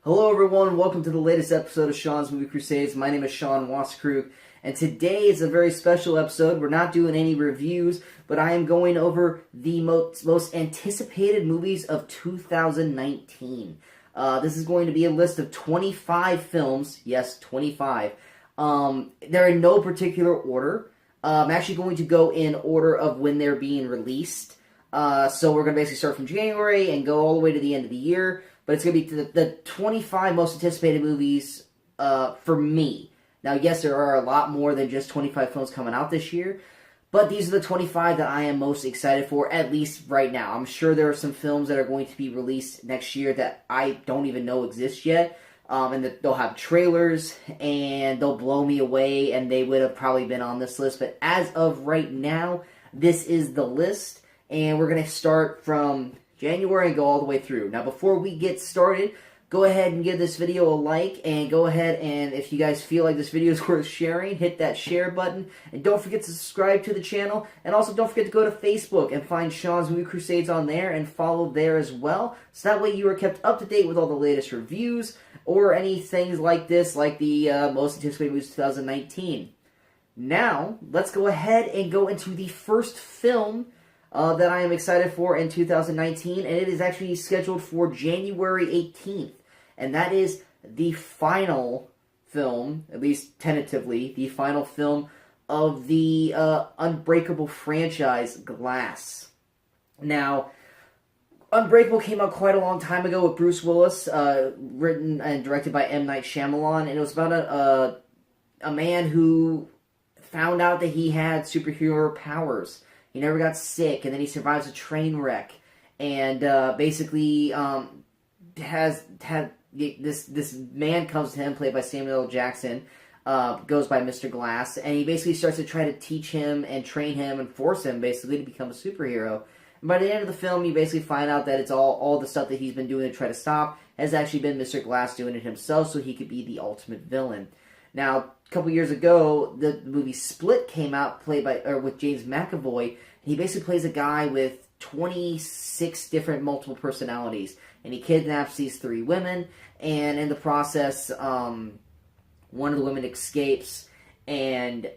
Hello everyone, welcome to the latest episode of Sean's Movie Crusades. My name is Sean Waskrug, and today is a very special episode. We're not doing any reviews, but I am going over the most anticipated movies of 2019. This is going to be a list of 25 films. Yes, 25. They're in no particular order. I'm actually going to go in order of when they're being released. So we're going to basically start from January and go all the way to the end of the year. But it's going to be the 25 most anticipated movies for me. Now, yes, there are a lot more than just 25 films coming out this year. But these are the 25 that I am most excited for, at least right now. I'm sure there are some films that are going to be released next year that I don't even know exist yet. And that they'll have trailers, and they'll blow me away, and they would have probably been on this list. But as of right now, this is the list. And we're going to start from January and go all the way through. Now, before we get started, go ahead and give this video a like, and go ahead and, if you guys feel like this video is worth sharing, hit that share button, and don't forget to subscribe to the channel, and also don't forget to go to Facebook and find Sean's Movie Crusades on there, and follow there as well, so that way you are kept up to date with all the latest reviews, or any things like this, like the most anticipated movies of 2019. Now, let's go ahead and go into the first film that I am excited for in 2019, and it is actually scheduled for January 18th, and that is the final film, at least tentatively, the final film of the Unbreakable franchise, Glass. Now, Unbreakable came out quite a long time ago with Bruce Willis, written and directed by M. Night Shyamalan, and it was about a man who found out that he had superhero powers. He never got sick, and then he survives a train wreck, and basically has had this man comes to him, played by Samuel L. Jackson, goes by Mr. Glass, and he basically starts to try to teach him and train him and force him basically to become a superhero. And by the end of the film, you basically find out that it's all the stuff that he's been doing to try to stop has actually been Mr. Glass doing it himself, so he could be the ultimate villain. Now, a couple years ago, the movie Split came out, with James McAvoy. He basically plays a guy with 26 different multiple personalities, and he kidnaps these 3 women, and in the process, one of the women escapes, and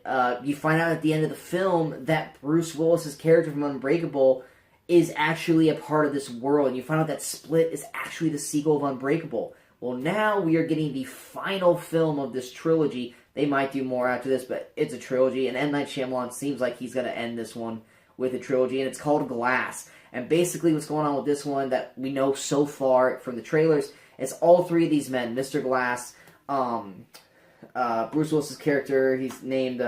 you find out at the end of the film that Bruce Willis's character from Unbreakable is actually a part of this world, and you find out that Split is actually the sequel of Unbreakable. Well, now we are getting the final film of this trilogy. They might do more after this, but it's a trilogy, and M. Night Shyamalan seems like he's going to end this one with a trilogy, and it's called Glass. And basically what's going on with this one that we know so far from the trailers is all 3 of these men, Mr. Glass, Bruce Willis's character, he's named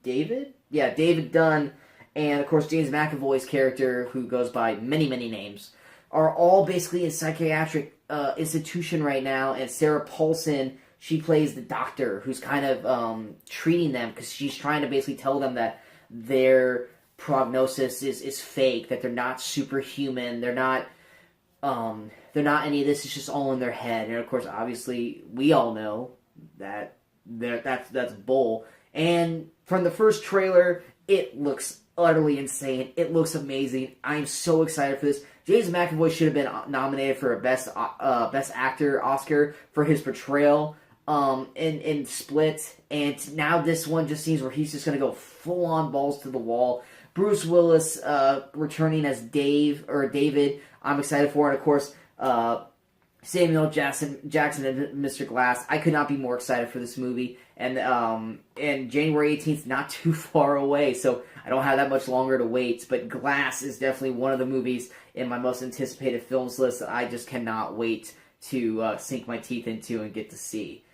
David? Yeah, David Dunn, and of course James McAvoy's character, who goes by many, many names, are all basically in psychiatric institution right now, and Sarah Paulson, she plays the doctor who's kind of treating them, because she's trying to basically tell them that their prognosis is fake, that they're not superhuman, they're not any of this, it's just all in their head. And of course, obviously, we all know that that's bull. And from the first trailer, it looks utterly insane. It looks amazing. I'm so excited for this. James McAvoy should have been nominated for a Best Actor Oscar for his portrayal in Split, and now this one just seems where he's just going to go full-on balls to the wall. Bruce Willis returning as David, I'm excited for, and of course, Samuel Jackson and Mr. Glass. I could not be more excited for this movie, and January 18th, not too far away, so I don't have that much longer to wait, but Glass is definitely one of the movies in my most anticipated films list that I just cannot wait to sink my teeth into and get to see.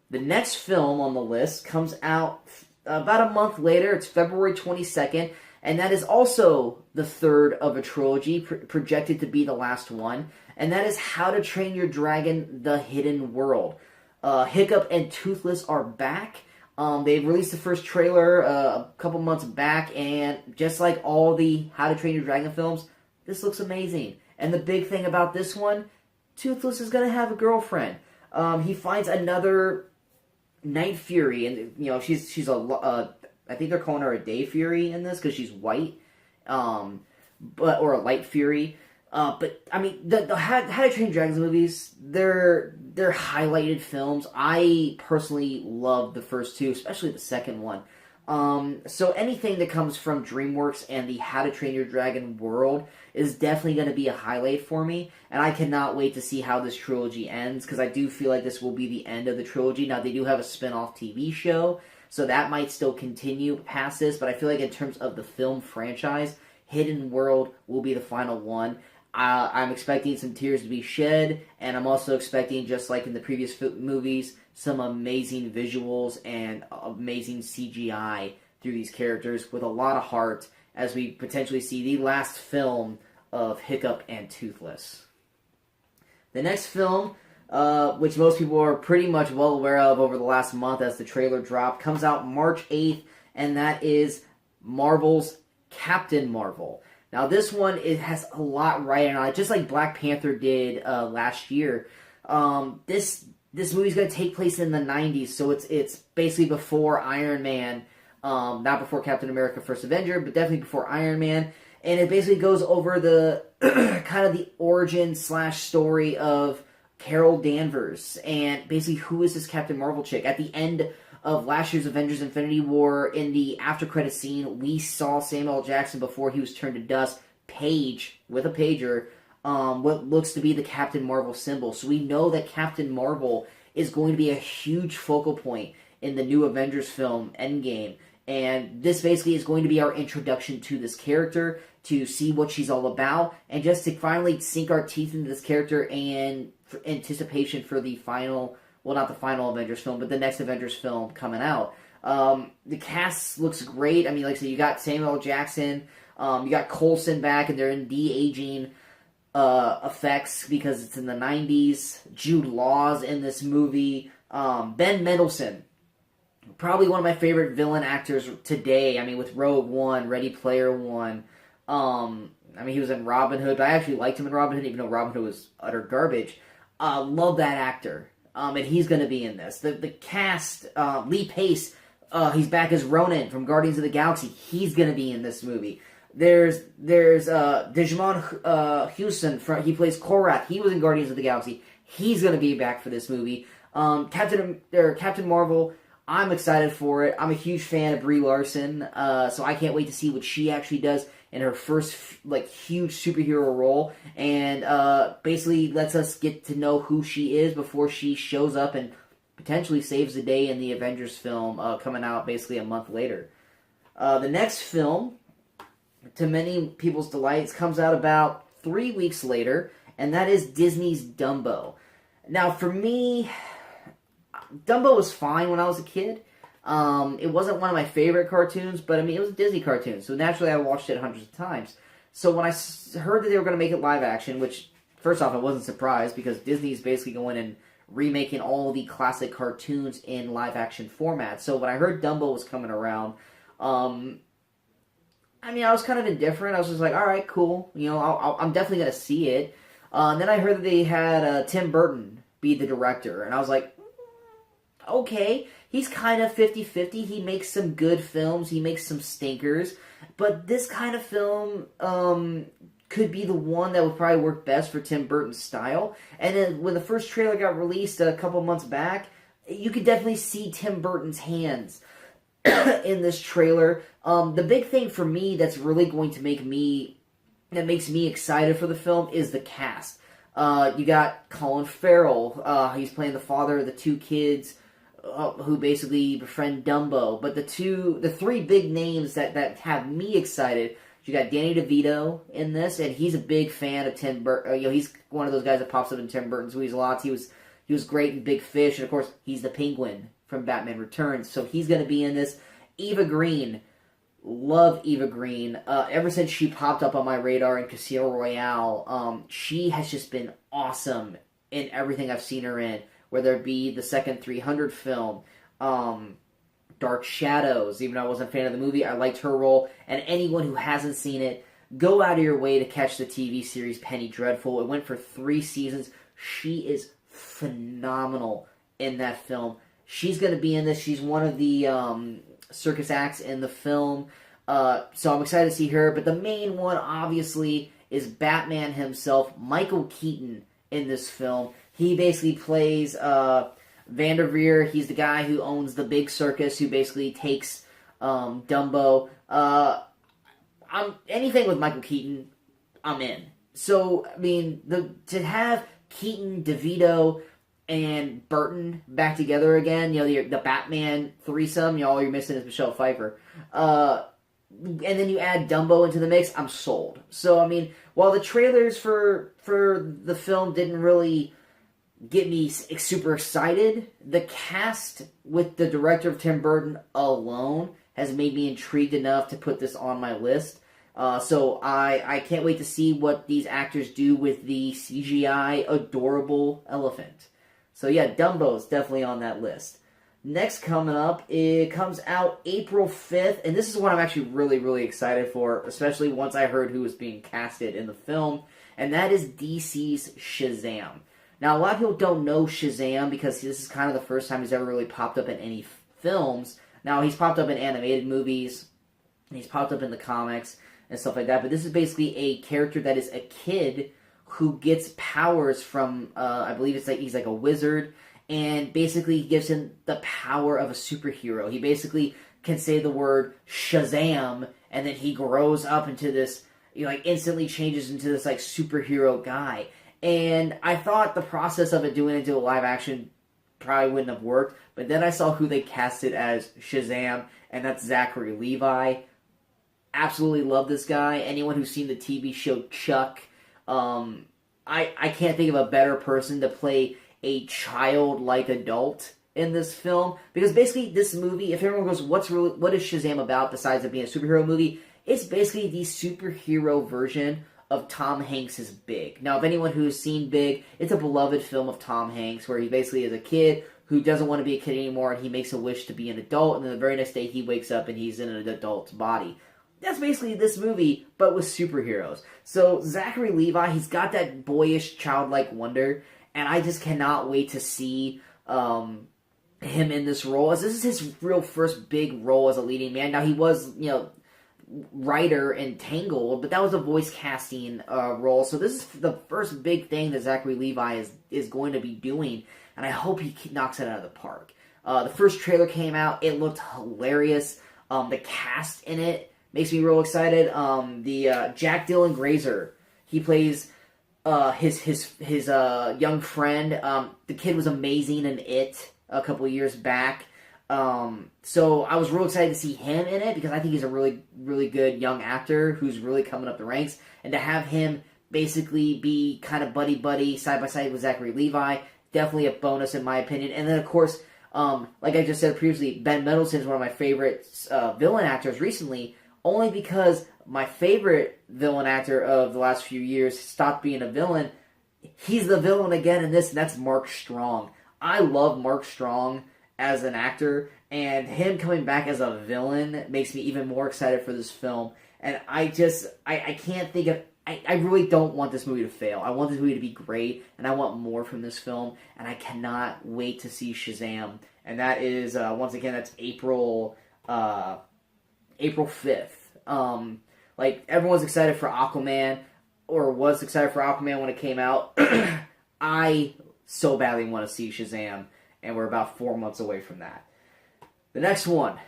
The next film on the list comes out about a month later. It's February 22nd, and that is also the third of a trilogy, projected to be the last one, and that is How to Train Your Dragon: The Hidden World. Hiccup and Toothless are back. They released the first trailer a couple months back, and just like all the How to Train Your Dragon films, this looks amazing. And the big thing about this one, Toothless is going to have a girlfriend. He finds another Night Fury, and she's I think they're calling her a Day Fury in this because she's white, or a Light Fury. But I mean, the How to Train Your Dragon movies, they're highlighted films. I personally love the first two, especially the second one. So anything that comes from DreamWorks and the How to Train Your Dragon world is definitely going to be a highlight for me, and I cannot wait to see how this trilogy ends, because I do feel like this will be the end of the trilogy. Now, they do have a spin-off TV show, so that might still continue past this, but I feel like in terms of the film franchise, Hidden World will be the final one. I'm expecting some tears to be shed, and I'm also expecting, just like in the previous movies, some amazing visuals and amazing CGI through these characters with a lot of heart, as we potentially see the last film of Hiccup and Toothless. The next film, which most people are pretty much well aware of over the last month as the trailer dropped, comes out March 8th, and that is Marvel's Captain Marvel. Now, this one, it has a lot riding on it, just like Black Panther did last year. This movie's going to take place in the 90s, so it's basically before Iron Man, not before Captain America First Avenger, but definitely before Iron Man, and it basically goes over the kind of the origin / story of Carol Danvers, and basically who is this Captain Marvel chick. At the end of last year's Avengers Infinity War, in the after credit scene, we saw Samuel L. Jackson, before he was turned to dust, page with a pager what looks to be the Captain Marvel symbol. So we know that Captain Marvel is going to be a huge focal point in the new Avengers film, Endgame. And this basically is going to be our introduction to this character, to see what she's all about, and just to finally sink our teeth into this character and for anticipation for the final, well, not the final Avengers film, but the next Avengers film coming out. The cast looks great. I mean, like I said, you got Samuel L. Jackson, you got Coulson back, and they're in de-aging effects because it's in the 90s. Jude Law's in this movie. Ben Mendelsohn, probably one of my favorite villain actors today. I mean, with Rogue One, Ready Player One. I mean, he was in Robin Hood, but I actually liked him in Robin Hood, even though Robin Hood was utter garbage. Love that actor. And he's going to be in this. The cast, Lee Pace, he's back as Ronan from Guardians of the Galaxy. He's going to be in this movie. There's Digimon Hewson, he plays Korath. He was in Guardians of the Galaxy. He's going to be back for this movie. Captain Marvel, I'm excited for it. I'm a huge fan of Brie Larson, so I can't wait to see what she actually does in her first huge superhero role, and basically lets us get to know who she is before she shows up and potentially saves the day in the Avengers film coming out basically a month later. The next film, to many people's delights, comes out about 3 weeks later, and that is Disney's Dumbo. Now, for me, Dumbo was fine when I was a kid. It wasn't one of my favorite cartoons, but I mean, it was a Disney cartoon, so naturally I watched it hundreds of times. So when I heard that they were going to make it live action, which, first off, I wasn't surprised, because Disney's basically going and remaking all the classic cartoons in live action format. So when I heard Dumbo was coming around, I mean, I was kind of indifferent. I was just like, all right, cool. You know, I'm definitely going to see it. And then I heard that they had Tim Burton be the director, and I was like, okay, he's kind of 50-50. He makes some good films, he makes some stinkers, but this kind of film could be the one that would probably work best for Tim Burton's style. And then when the first trailer got released a couple months back, you could definitely see Tim Burton's hands in this trailer. The big thing for me that's really going to makes me excited for the film is the cast. You got Colin Farrell. He's playing the father of the two kids who basically befriend Dumbo. But the three big names that have me excited, you got Danny DeVito in this, and he's a big fan of Tim Burton. He's one of those guys that pops up in Tim Burton's movies a lot. He was great in Big Fish, and of course, he's the Penguin from Batman Returns. So he's going to be in this. Eva Green. Love Eva Green. Ever since she popped up on my radar in Casino Royale, she has just been awesome in everything I've seen her in. Whether it be the second 300 film, Dark Shadows. Even though I wasn't a fan of the movie, I liked her role. And anyone who hasn't seen it, go out of your way to catch the TV series Penny Dreadful. It went for 3 seasons. She is phenomenal in that film. She's going to be in this. She's one of the circus acts in the film. So I'm excited to see her. But the main one, obviously, is Batman himself, Michael Keaton, in this film. He basically plays Vanderveer. He's the guy who owns the big circus, who basically takes Dumbo. Anything with Michael Keaton, I'm in. So, I mean, to have Keaton, DeVito, and Burton back together again, the Batman threesome, all you're missing is Michelle Pfeiffer. And then you add Dumbo into the mix, I'm sold. So, I mean, while the trailers for the film didn't really get me super excited, the cast with the director of Tim Burton alone has made me intrigued enough to put this on my list. So I can't wait to see what these actors do with the CGI adorable elephant. So yeah, Dumbo's definitely on that list. Next coming up, it comes out April 5th, and this is one I'm actually really, really excited for, especially once I heard who was being casted in the film, and that is DC's Shazam. Now, a lot of people don't know Shazam because this is kind of the first time he's ever really popped up in any films. Now, he's popped up in animated movies, and he's popped up in the comics and stuff like that, but this is basically a character that is a kid who gets powers from, I believe he's like a wizard, and basically gives him the power of a superhero. He basically can say the word Shazam, and then he grows up into this, instantly changes into this, superhero guy. And I thought the process of doing it into a live action probably wouldn't have worked, but then I saw who they casted as Shazam, and that's Zachary Levi. Absolutely love this guy. Anyone who's seen the TV show Chuck, I can't think of a better person to play a childlike adult in this film, because basically this movie, if everyone goes, what is Shazam about besides it being a superhero movie, it's basically the superhero version of Tom Hanks' Big. Now, if anyone who's seen Big, it's a beloved film of Tom Hanks, where he basically is a kid who doesn't want to be a kid anymore, and he makes a wish to be an adult, and then the very next day he wakes up and he's in an adult's body. That's basically this movie, but with superheroes. So, Zachary Levi, he's got that boyish, childlike wonder, and I just cannot wait to see him in this role, as this is his real first big role as a leading man. Now, he was, writer in Tangled, but that was a voice casting role, so this is the first big thing that Zachary Levi is going to be doing, and I hope he knocks it out of the park. The first trailer came out, it looked hilarious. The cast in it makes me real excited. The Jack Dylan Grazer, he plays his young friend. The kid was amazing in It a couple years back. So I was real excited to see him in it, because I think he's a really, really good young actor who's really coming up the ranks, and to have him basically be kind of buddy-buddy, side-by-side with Zachary Levi, definitely a bonus in my opinion. And then, of course, like I just said previously, Ben Mendelsohn is one of my favorite villain actors recently, only because my favorite villain actor of the last few years stopped being a villain. He's the villain again in this, and that's Mark Strong. I love Mark Strong as an actor, and him coming back as a villain makes me even more excited for this film. And I can't think of, I really don't want this movie to fail. I want this movie to be great, and I want more from this film, and I cannot wait to see Shazam. And that is, once again, that's April 5th. Everyone's excited for Aquaman, or was excited for Aquaman when it came out. I so badly want to see Shazam, and we're about 4 months away from that. The next one,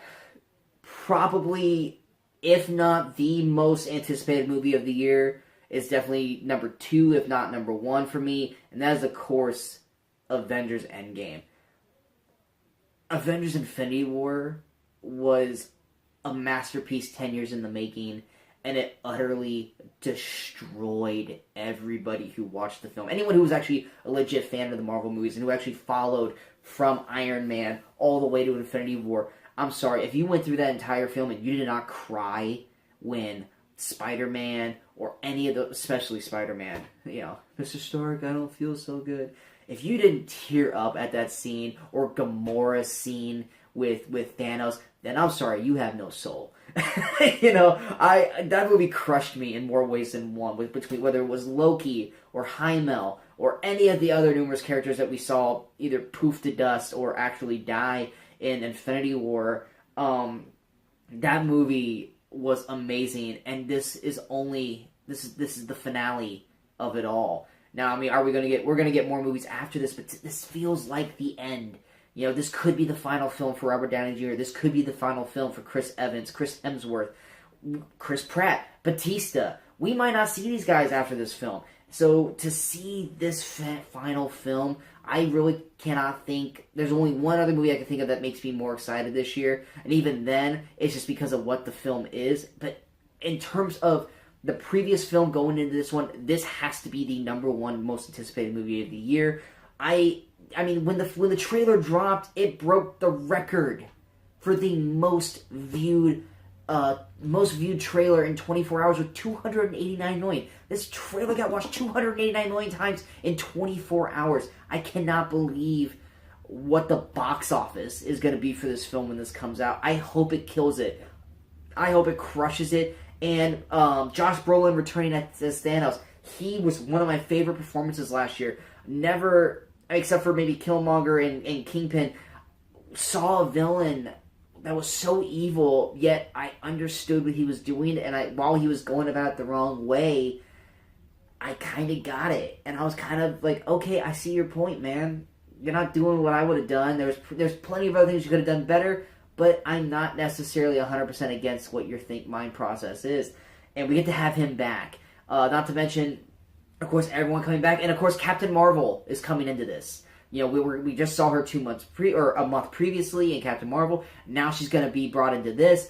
probably, if not the most anticipated movie of the year, is definitely number 2, if not number 1 for me, and that is, of course, Avengers Endgame. Avengers Infinity War was a masterpiece 10 years in the making, and it utterly destroyed everybody who watched the film. Anyone who was actually a legit fan of the Marvel movies and who actually followed from Iron Man all the way to Infinity War, I'm sorry, if you went through that entire film and you did not cry when Spider-Man, or any of the, especially Spider-Man, Mr. Stark, I don't feel so good. If you didn't tear up at that scene, or Gamora's scene with Thanos, then I'm sorry, you have no soul. That movie crushed me in more ways than one, between whether it was Loki or Heimel or any of the other numerous characters that we saw either poof to dust or actually die in Infinity War. That movie was amazing, and this is the finale of it all. Now, I mean, we're gonna get more movies after this, but this feels like the end. You know, this could be the final film for Robert Downey Jr. This could be the final film for Chris Evans, Chris Hemsworth, Chris Pratt, Batista. We might not see these guys after this film. So to see this final film, I really cannot think. There's only one other movie I can think of that makes me more excited this year, and even then, it's just because of what the film is. But in terms of the previous film going into this one, this has to be the number one most anticipated movie of the year. I mean, when the trailer dropped, it broke the record for the most viewed trailer in 24 hours with 289 million. This trailer got watched 289 million times in 24 hours. I cannot believe what the box office is going to be for this film when this comes out. I hope it kills it. I hope it crushes it. And Josh Brolin returning as Thanos, he was one of my favorite performances last year. Never, except for maybe Killmonger and Kingpin, saw a villain that was so evil, yet I understood what he was doing, and while he was going about it the wrong way, I kind of got it. And I was kind of like, okay, I see your point, man. You're not doing what I would have done. There's plenty of other things you could have done better, but I'm not necessarily 100% against what your mind process is. And we get to have him back. Not to mention, of course, everyone coming back, and of course, Captain Marvel is coming into this. You know, we just saw her a month previously in Captain Marvel. Now she's going to be brought into this.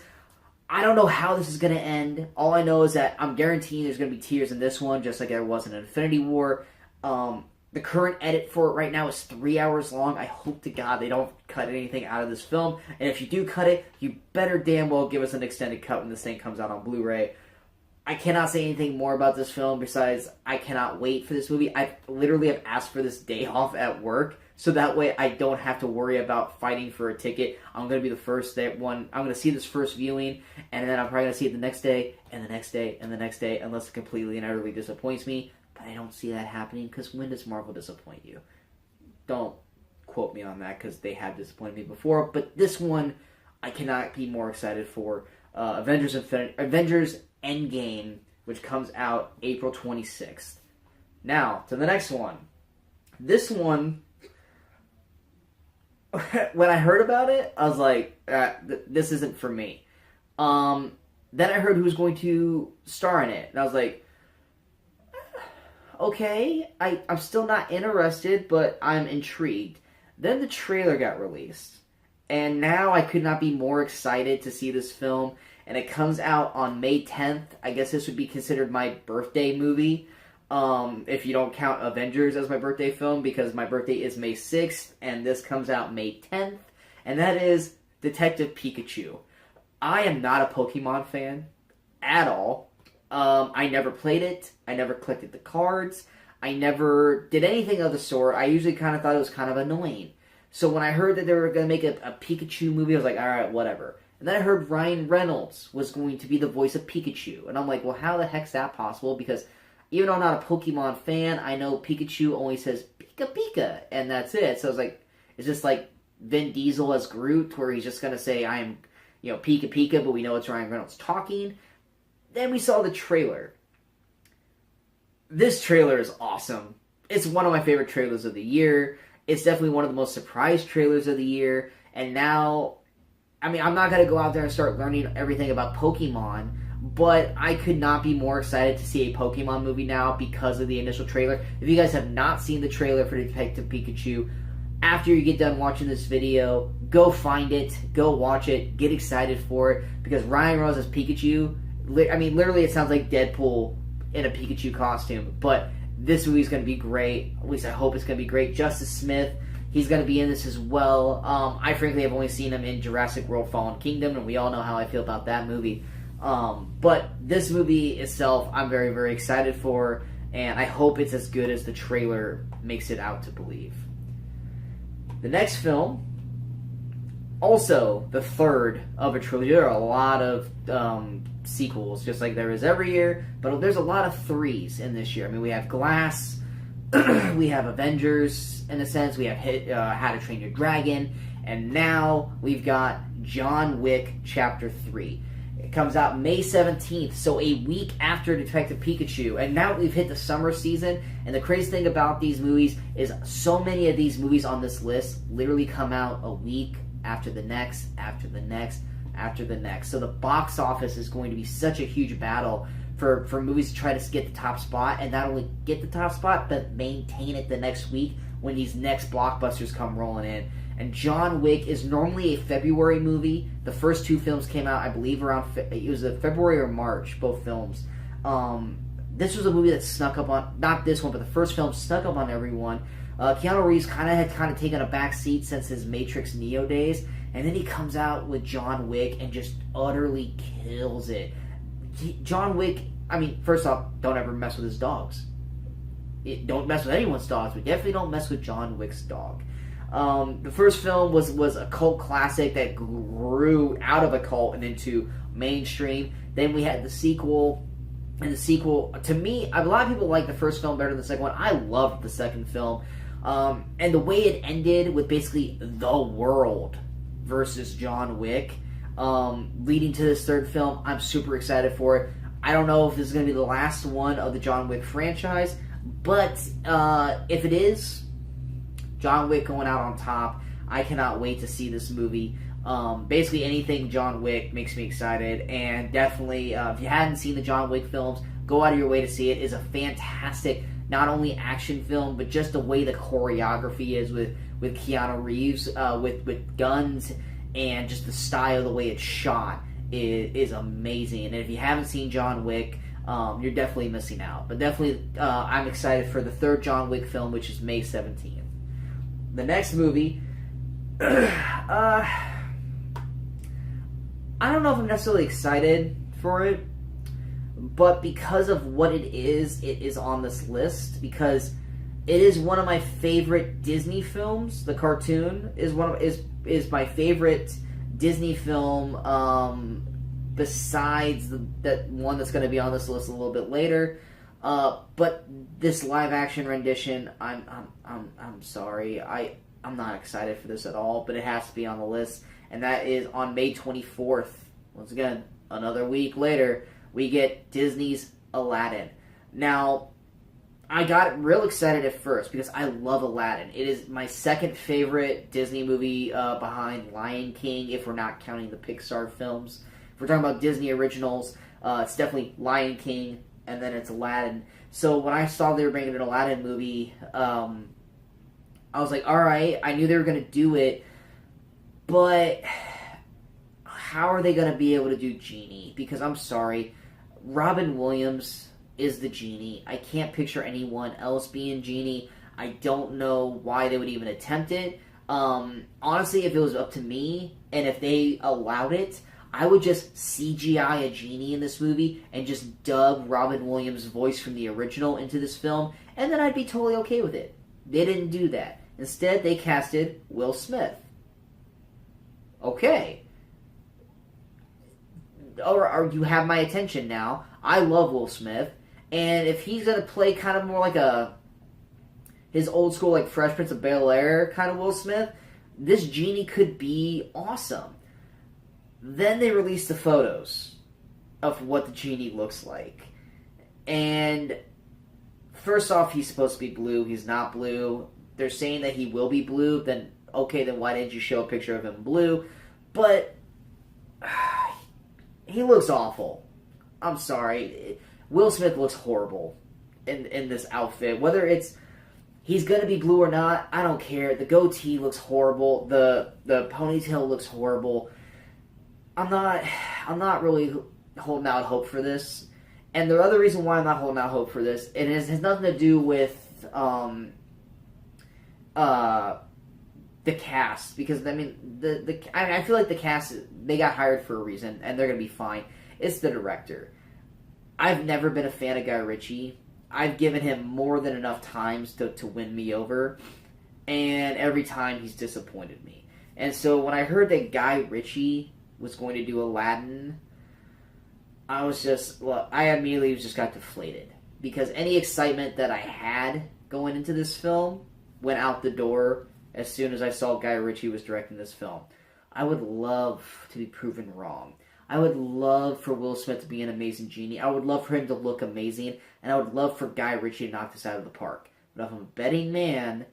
I don't know how this is going to end. All I know is that I'm guaranteeing there's going to be tears in this one, just like there was in Infinity War. The current edit for it right now is 3 hours long. I hope to God they don't cut anything out of this film. And if you do cut it, you better damn well give us an extended cut when this thing comes out on Blu-ray. I cannot say anything more about this film besides I cannot wait for this movie. I literally have asked for this day off at work, so that way I don't have to worry about fighting for a ticket. I'm going to be the first one. I'm going to see this first viewing, and then I'm probably going to see it the next day, and the next day, and the next day, unless it completely and utterly disappoints me. But I don't see that happening, because when does Marvel disappoint you? Don't quote me on that, because they have disappointed me before. But this one, I cannot be more excited for. Avengers Endgame, which comes out April 26th. Now, to the next one. This one, when I heard about it, I was like, this isn't for me. Then I heard who was going to star in it, and I was like, okay, I'm still not interested, but I'm intrigued. Then the trailer got released, and now I could not be more excited to see this film. And it comes out on May 10th. I guess this would be considered my birthday movie, if you don't count Avengers as my birthday film, because my birthday is May 6th, and this comes out May 10th, and that is Detective Pikachu. I am not a Pokemon fan at all. I never played it. I never collected the cards. I never did anything of the sort. I usually kind of thought it was kind of annoying. So when I heard that they were going to make a Pikachu movie, I was like, alright, whatever. And then I heard Ryan Reynolds was going to be the voice of Pikachu. And I'm like, well, how the heck's that possible? Because even though I'm not a Pokemon fan, I know Pikachu only says Pika Pika, and that's it. So I was like, is this like Vin Diesel as Groot, where he's just going to say, I am, Pika Pika, but we know it's Ryan Reynolds talking? Then we saw the trailer. This trailer is awesome. It's one of my favorite trailers of the year. It's definitely one of the most surprised trailers of the year. And now, I mean, I'm not going to go out there and start learning everything about Pokemon, but I could not be more excited to see a Pokemon movie now because of the initial trailer. If you guys have not seen the trailer for Detective Pikachu, after you get done watching this video, go find it, go watch it, get excited for it, because Ryan Reynolds as Pikachu, I mean, literally it sounds like Deadpool in a Pikachu costume, but this movie's going to be great. At least I hope it's going to be great. Justice Smith, he's going to be in this as well. I frankly have only seen him in Jurassic World Fallen Kingdom, and we all know how I feel about that movie. But this movie itself, I'm very, very excited for, and I hope it's as good as the trailer makes it out to believe. The next film, also the third of a trilogy. There are a lot of sequels, just like there is every year, but there's a lot of threes in this year. I mean, we have Glass, we have Avengers, in a sense, we have How to Train Your Dragon, and now we've got John Wick Chapter 3. It comes out May 17th, so a week after Detective Pikachu. And now we've hit the summer season, and the crazy thing about these movies is so many of these movies on this list literally come out a week after the next, after the next, after the next. So the box office is going to be such a huge battle for movies to try to get the top spot, and not only get the top spot, but maintain it the next week when these next blockbusters come rolling in. And John Wick is normally a February movie. The first two films came out, I believe, around it was a February or March, both films. This was a movie that snuck up on, not this one, but the first film snuck up on everyone. Keanu Reeves had taken a back seat since his Matrix Neo days, and then he comes out with John Wick and just utterly kills it. John Wick, I mean, first off, don't ever mess with his dogs. Don't mess with anyone's dogs, but definitely don't mess with John Wick's dog. The first film was a cult classic that grew out of a cult and into mainstream. Then we had the sequel, and the sequel, to me, a lot of people like the first film better than the second one. I loved the second film. And the way it ended with basically the world versus John Wick, leading to this third film, I'm super excited for it. I don't know if this is going to be the last one of the John Wick franchise, but if it is, John Wick going out on top. I cannot wait to see this movie. Basically anything John Wick makes me excited, and definitely if you hadn't seen the John Wick films, go out of your way to see it. It's a fantastic, not only action film, but just the way the choreography is with Keanu Reeves, with guns, and just the style, the way it's shot is amazing. And if you haven't seen John Wick, you're definitely missing out. But definitely, I'm excited for the third John Wick film, which is May 17th. The next movie, I don't know if I'm necessarily excited for it, but because of what it is on this list, because it is one of my favorite Disney films. The cartoon is my favorite Disney film, besides that one that's going to be on this list a little bit later. But this live action rendition, I'm sorry, I'm not excited for this at all, but it has to be on the list, and that is on May 24th. Once again, another week later, we get Disney's Aladdin. Now, I got real excited at first because I love Aladdin. It is my second favorite Disney movie behind Lion King, if we're not counting the Pixar films. If we're talking about Disney originals, it's definitely Lion King, and then it's Aladdin. So when I saw they were making an Aladdin movie, I was like, alright, I knew they were going to do it, but how are they going to be able to do Genie? Because I'm sorry, Robin Williams is the Genie. I can't picture anyone else being Genie. I don't know why they would even attempt it. Honestly, if it was up to me, and if they allowed it, I would just CGI a Genie in this movie and just dub Robin Williams' voice from the original into this film, and then I'd be totally okay with it. They didn't do that. Instead, they casted Will Smith. Okay. Or you have my attention now. I love Will Smith, and if he's going to play kind of more like his old school, like Fresh Prince of Bel-Air kind of Will Smith, this Genie could be awesome. Then they released the photos of what the Genie looks like. And first off, he's supposed to be blue. He's not blue. They're saying that he will be blue. Then, okay, then why didn't you show a picture of him blue? But he looks awful. I'm sorry. Will Smith looks horrible in this outfit. Whether he's going to be blue or not, I don't care. The goatee looks horrible. The ponytail looks horrible. I'm not really holding out hope for this. And the other reason why I'm not holding out hope for this, it has nothing to do with the cast, because I mean I feel like the cast, they got hired for a reason and they're gonna be fine. It's the director. I've never been a fan of Guy Ritchie. I've given him more than enough times to win me over, and every time he's disappointed me. And so when I heard that Guy Ritchie was going to do Aladdin, I immediately just got deflated, because any excitement that I had going into this film went out the door as soon as I saw Guy Ritchie was directing this film. I would love to be proven wrong. I would love for Will Smith to be an amazing genie. I would love for him to look amazing. And I would love for Guy Ritchie to knock this out of the park. But if I'm a betting man,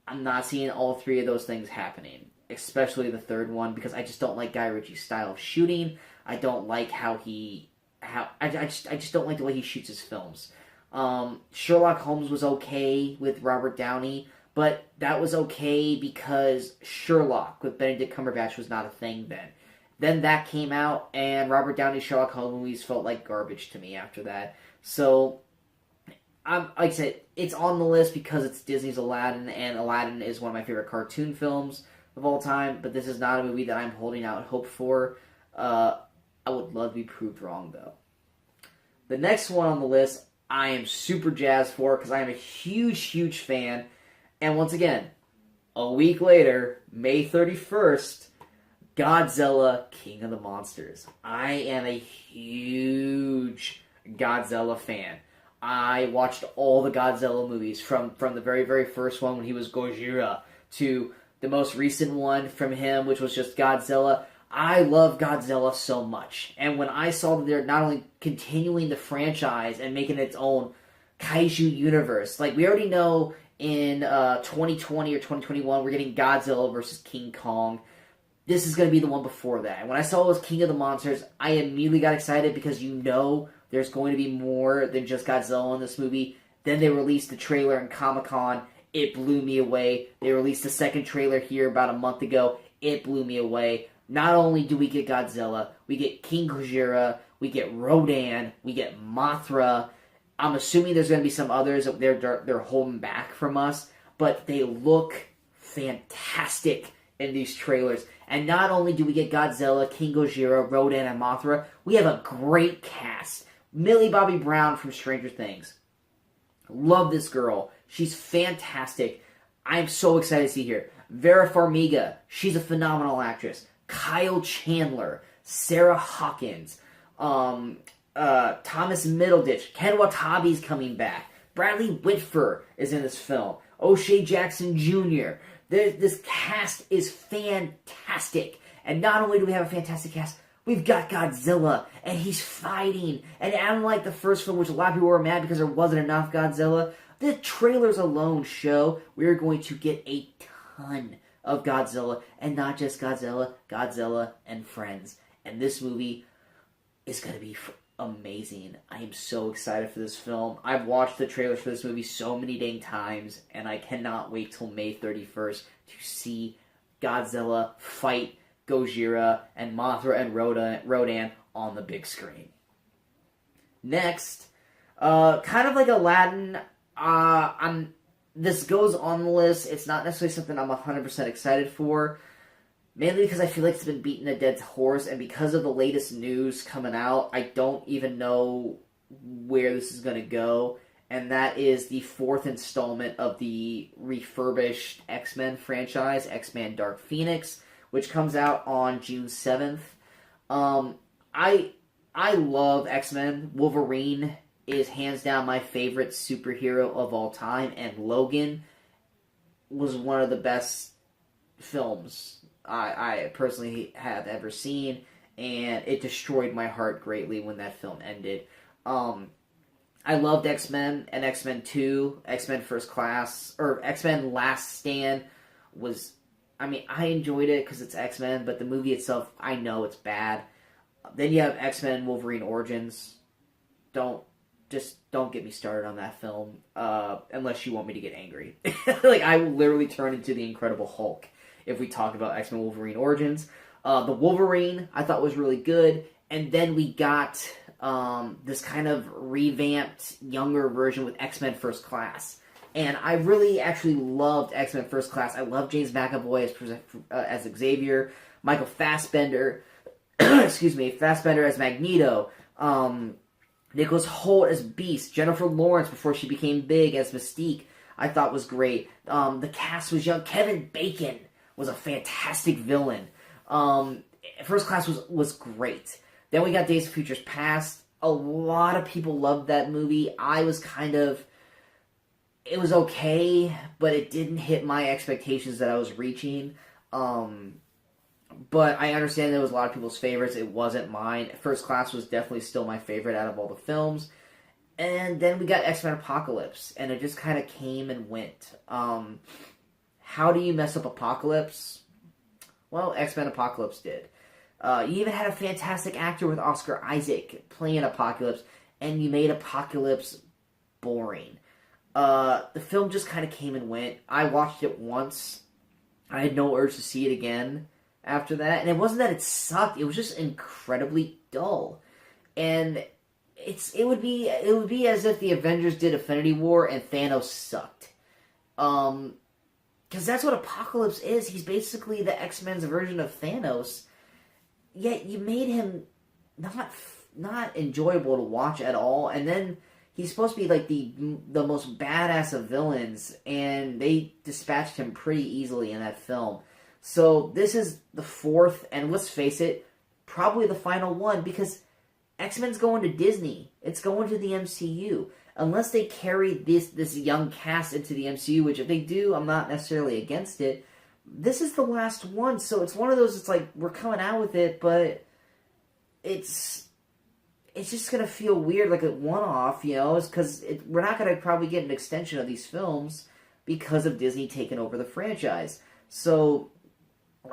I'm not seeing all three of those things happening. Especially the third one, because I just don't like Guy Ritchie's style of shooting. I don't like I just don't like the way he shoots his films. Sherlock Holmes was okay with Robert Downey, but that was okay because Sherlock with Benedict Cumberbatch was not a thing then. Then that came out, and Robert Downey's Sherlock Holmes movies felt like garbage to me after that. So, like I said, it's on the list because it's Disney's Aladdin, and Aladdin is one of my favorite cartoon films of all time, but this is not a movie that I'm holding out hope for. I would love to be proved wrong, though. The next one on the list, I am super jazzed for because I am a huge, huge fan. And once again, a week later, May 31st, Godzilla, King of the Monsters. I am a huge Godzilla fan. I watched all the Godzilla movies from the very, very first one when he was Gojira to the most recent one from him, which was just Godzilla. I love Godzilla so much. And when I saw that they're not only continuing the franchise and making its own kaiju universe, like we already know in 2020 or 2021, we're getting Godzilla versus King Kong. This is going to be the one before that. And when I saw it was King of the Monsters, I immediately got excited because you know there's going to be more than just Godzilla in this movie. Then they released the trailer in Comic-Con. It blew me away. They released the second trailer here about a month ago. It blew me away. Not only do we get Godzilla, we get King Gojira, we get Rodan, we get Mothra. I'm assuming there's going to be some others that they're holding back from us, but they look fantastic in these trailers. And not only do we get Godzilla, King Gojira, Rodan, and Mothra, we have a great cast. Millie Bobby Brown from Stranger Things. Love this girl. She's fantastic. I'm so excited to see her. Vera Farmiga. She's a phenomenal actress. Kyle Chandler. Sarah Hawkins. Thomas Middleditch. Ken Watabe's coming back. Bradley Whitford is in this film. O'Shea Jackson Jr. This cast is fantastic. And not only do we have a fantastic cast, we've got Godzilla, and he's fighting. And unlike the first film, which a lot of people were mad because there wasn't enough Godzilla, the trailers alone show we're going to get a ton of Godzilla. And not just Godzilla, Godzilla and friends. And this movie is going to be amazing. I am so excited for this film. I've watched the trailers for this movie so many dang times, and I cannot wait till May 31st to see Godzilla fight Gojira and Mothra and Rodan on the big screen. Next, kind of like Aladdin, this goes on the list. It's not necessarily something I'm 100% excited for, mainly because I feel like it's been beating a dead horse, and because of the latest news coming out, I don't even know where this is going to go, and that is the fourth installment of the refurbished X-Men franchise, X-Men Dark Phoenix, which comes out on June 7th. I love X-Men. Wolverine is hands down my favorite superhero of all time, and Logan was one of the best films I personally have ever seen, and it destroyed my heart greatly when that film ended. I loved X-Men and X-Men 2, X-Men First Class, or X-Men Last Stand was, I mean, I enjoyed it because it's X-Men, but the movie itself, I know it's bad. Then you have X-Men Wolverine Origins. Don't get me started on that film, unless you want me to get angry. Like, I will literally turn into the Incredible Hulk if we talk about X-Men Wolverine Origins. The Wolverine, I thought was really good, and then we got this kind of revamped, younger version with X-Men First Class. And I really actually loved X-Men First Class. I love James McAvoy as Xavier, Michael Fassbender, Fassbender as Magneto, Nicholas Hoult as Beast, Jennifer Lawrence before she became big as Mystique, I thought was great. The cast was young. Kevin Bacon was a fantastic villain. First Class was great. Then we got Days of Futures Past. A lot of people loved that movie. It was okay, but it didn't hit my expectations that I was reaching. But I understand that it was a lot of people's favorites. It wasn't mine. First Class was definitely still my favorite out of all the films. And then we got X-Men Apocalypse, and it just kind of came and went. How do you mess up Apocalypse? Well, X-Men Apocalypse did. You even had a fantastic actor with Oscar Isaac playing Apocalypse, and you made Apocalypse boring. The film just kind of came and went. I watched it once. I had no urge to see it again after that. And it wasn't that it sucked. It was just incredibly dull. And it would be as if the Avengers did Infinity War and Thanos sucked. Because that's what Apocalypse is. He's basically the X-Men's version of Thanos. Yet you made him not enjoyable to watch at all. And then he's supposed to be like the most badass of villains, and they dispatched him pretty easily in that film. So this is the fourth, and let's face it, probably the final one, because X-Men's going to Disney. It's going to the MCU. Unless they carry this young cast into the MCU, which if they do, I'm not necessarily against it. This is the last one, so it's one of those, it's like, we're coming out with it, but it's just going to feel weird, like a one-off, you know, because we're not going to probably get an extension of these films because of Disney taking over the franchise. So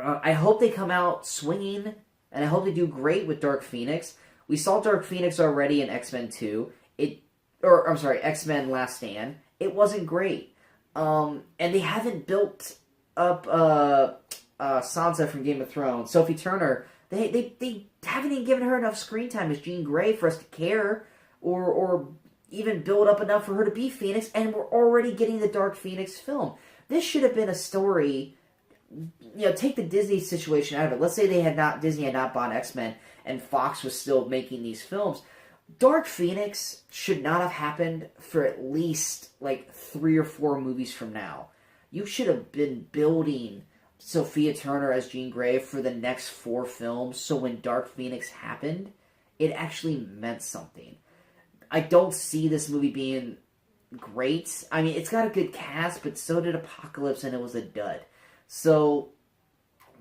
I hope they come out swinging, and I hope they do great with Dark Phoenix. We saw Dark Phoenix already in X-Men 2. X-Men Last Stand. It wasn't great. And they haven't built up Sansa from Game of Thrones, Sophie Turner. They haven't even given her enough screen time as Jean Grey for us to care, or even build up enough for her to be Phoenix, and we're already getting the Dark Phoenix film. This should have been a story, you know, take the Disney situation out of it. Let's say Disney had not bought X-Men, and Fox was still making these films. Dark Phoenix should not have happened for at least, like, 3 or 4 movies from now. You should have been building Sophia Turner as Jean Grey for the next 4 films, so when Dark Phoenix happened, it actually meant something. I don't see this movie being great. I mean, it's got a good cast, but so did Apocalypse, and it was a dud. So,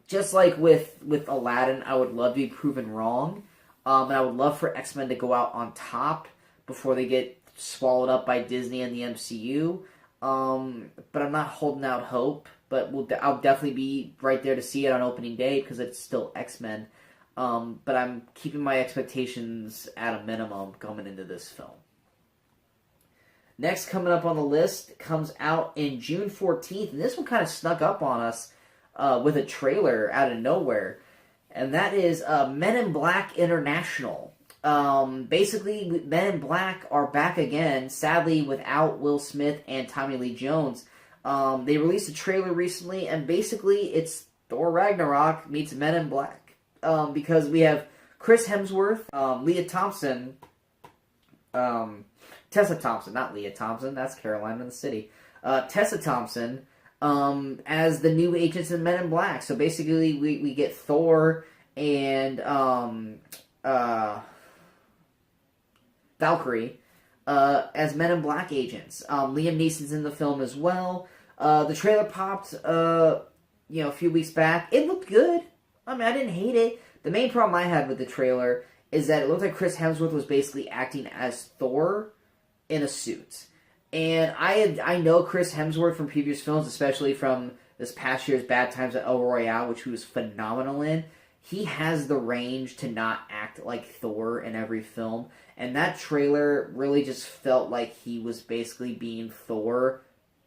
just like with Aladdin, I would love to be proven wrong, and I would love for X-Men to go out on top before they get swallowed up by Disney and the MCU. But I'm not holding out hope. But I'll definitely be right there to see it on opening day because it's still X-Men. But I'm keeping my expectations at a minimum coming into this film. Next, coming up on the list, comes out in June 14th. And this one kind of snuck up on us with a trailer out of nowhere. And that is Men in Black International. Basically, Men in Black are back again, sadly without Will Smith and Tommy Lee Jones. They released a trailer recently, and basically it's Thor Ragnarok meets Men in Black. Because we have Chris Hemsworth, Leah Thompson, Tessa Thompson, not Leah Thompson, that's Caroline in the City. Tessa Thompson, as the new agents in Men in Black. So basically we get Thor and Valkyrie as Men in Black agents. Liam Neeson's in the film as well. The trailer popped a few weeks back. It looked good. I mean, I didn't hate it. The main problem I had with the trailer is that it looked like Chris Hemsworth was basically acting as Thor in a suit. And I know Chris Hemsworth from previous films, especially from this past year's Bad Times at El Royale, which he was phenomenal in. He has the range to not act like Thor in every film. And that trailer really just felt like he was basically being Thor,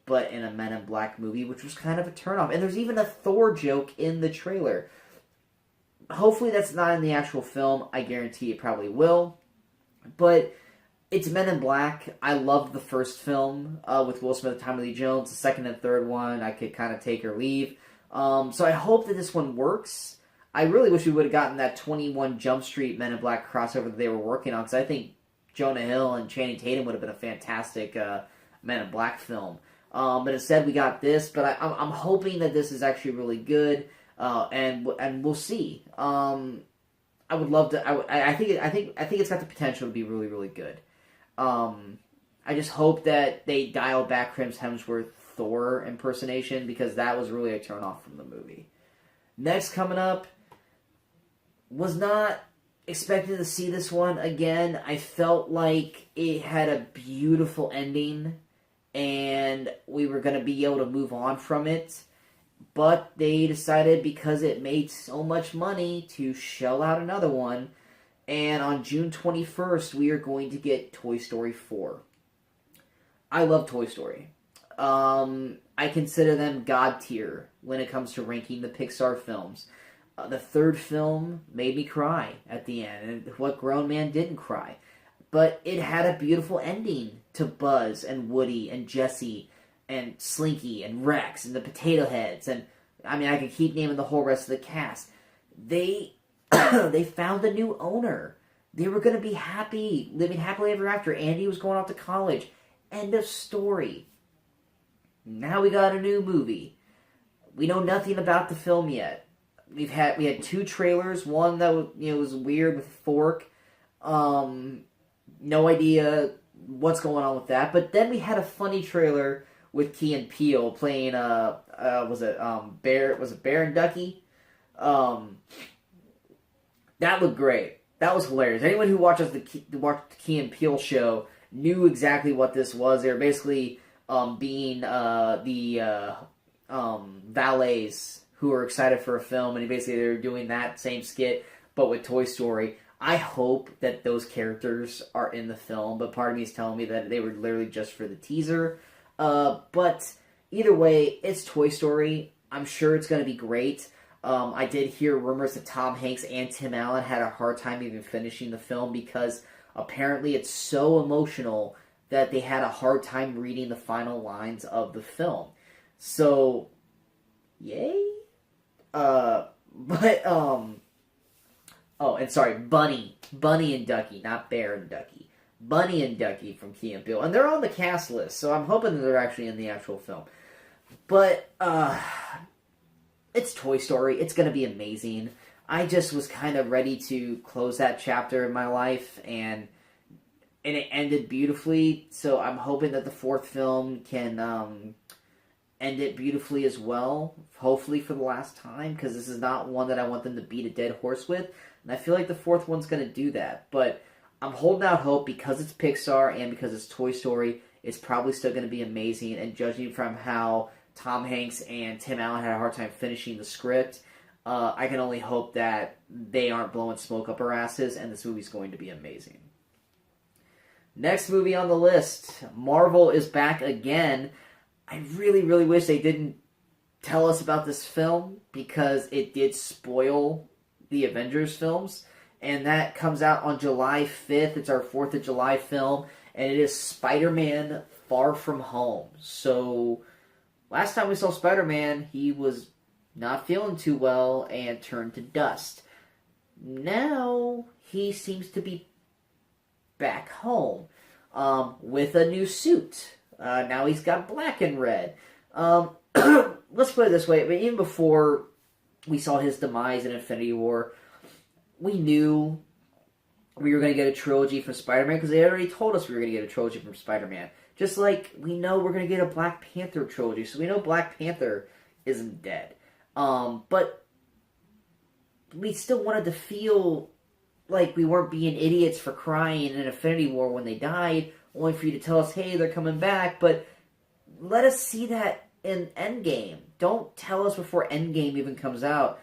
but in a Men in Black movie, which was kind of a turnoff. And there's even a Thor joke in the trailer. Hopefully that's not in the actual film. I guarantee it probably will. But it's Men in Black. I loved the first film with Will Smith and Tommy Lee Jones. The second and third one, I could kind of take or leave. So I hope that this one works. I really wish we would have gotten that 21 Jump Street Men in Black crossover that they were working on, because I think Jonah Hill and Channing Tatum would have been a fantastic Men in Black film. But instead we got this. But I'm hoping that this is actually really good, and we'll see. I would love to. I think it's got the potential to be really, really good. I just hope that they dial back Chris Hemsworth Thor impersonation, because that was really a turn off from the movie. Next coming up, Was not expected to see this one again. I felt like it had a beautiful ending and we were going to be able to move on from it. But they decided, because it made so much money, to shell out another one. And on June 21st, we are going to get Toy Story 4. I love Toy Story. I consider them God tier when it comes to ranking the Pixar films. The third film made me cry at the end. And what grown man didn't cry? But it had a beautiful ending to Buzz and Woody and Jessie and Slinky and Rex and the Potato Heads. And, I mean, I could keep naming the whole rest of the cast. They found a new owner. They were going to be happy, living happily ever after. Andy was going off to college. End of story. Now we got a new movie. We know nothing about the film yet. We had 2 trailers. One that was weird with a fork. No idea what's going on with that. But then we had a funny trailer with Key and Peele playing Bear and Ducky? That looked great. That was hilarious. Anyone who watched the Key and Peele show knew exactly what this was. They were basically being the valets who were excited for a film, and basically they were doing that same skit, but with Toy Story. I hope that those characters are in the film, but part of me is telling me that they were literally just for the teaser. But either way, it's Toy Story. I'm sure it's going to be great. I did hear rumors that Tom Hanks and Tim Allen had a hard time even finishing the film because apparently it's so emotional that they had a hard time reading the final lines of the film. So, yay? Oh, and sorry, Bunny and Ducky, not Bear and Ducky. Bunny and Ducky from Key and Peele. And they're on the cast list, so I'm hoping that they're actually in the actual film. But, it's Toy Story. It's going to be amazing. I just was kind of ready to close that chapter in my life, and it ended beautifully. So I'm hoping that the 4th film can end it beautifully as well. Hopefully for the last time, because this is not one that I want them to beat a dead horse with. And I feel like the 4th one's going to do that. But I'm holding out hope because it's Pixar and because it's Toy Story. It's probably still going to be amazing. And judging from how Tom Hanks and Tim Allen had a hard time finishing the script, I can only hope that they aren't blowing smoke up our asses, and this movie's going to be amazing. Next movie on the list, Marvel is back again. I really, really wish they didn't tell us about this film because it did spoil the Avengers films, and that comes out on July 5th. It's our 4th of July film, and it is SpiderMan Far From Home. So last time we saw Spider-Man, he was not feeling too well and turned to dust. Now he seems to be back home with a new suit. Now he's got black and red. Let's put it this way. I mean, even before we saw his demise in Infinity War, we knew we were going to get a trilogy from Spider-Man because they already told us we were going to get a trilogy from Spider-Man. Just like we know we're going to get a Black Panther trilogy, so we know Black Panther isn't dead. But we still wanted to feel like we weren't being idiots for crying in Infinity War when they died, only for you to tell us, hey, they're coming back. But let us see that in Endgame. Don't tell us before Endgame even comes out,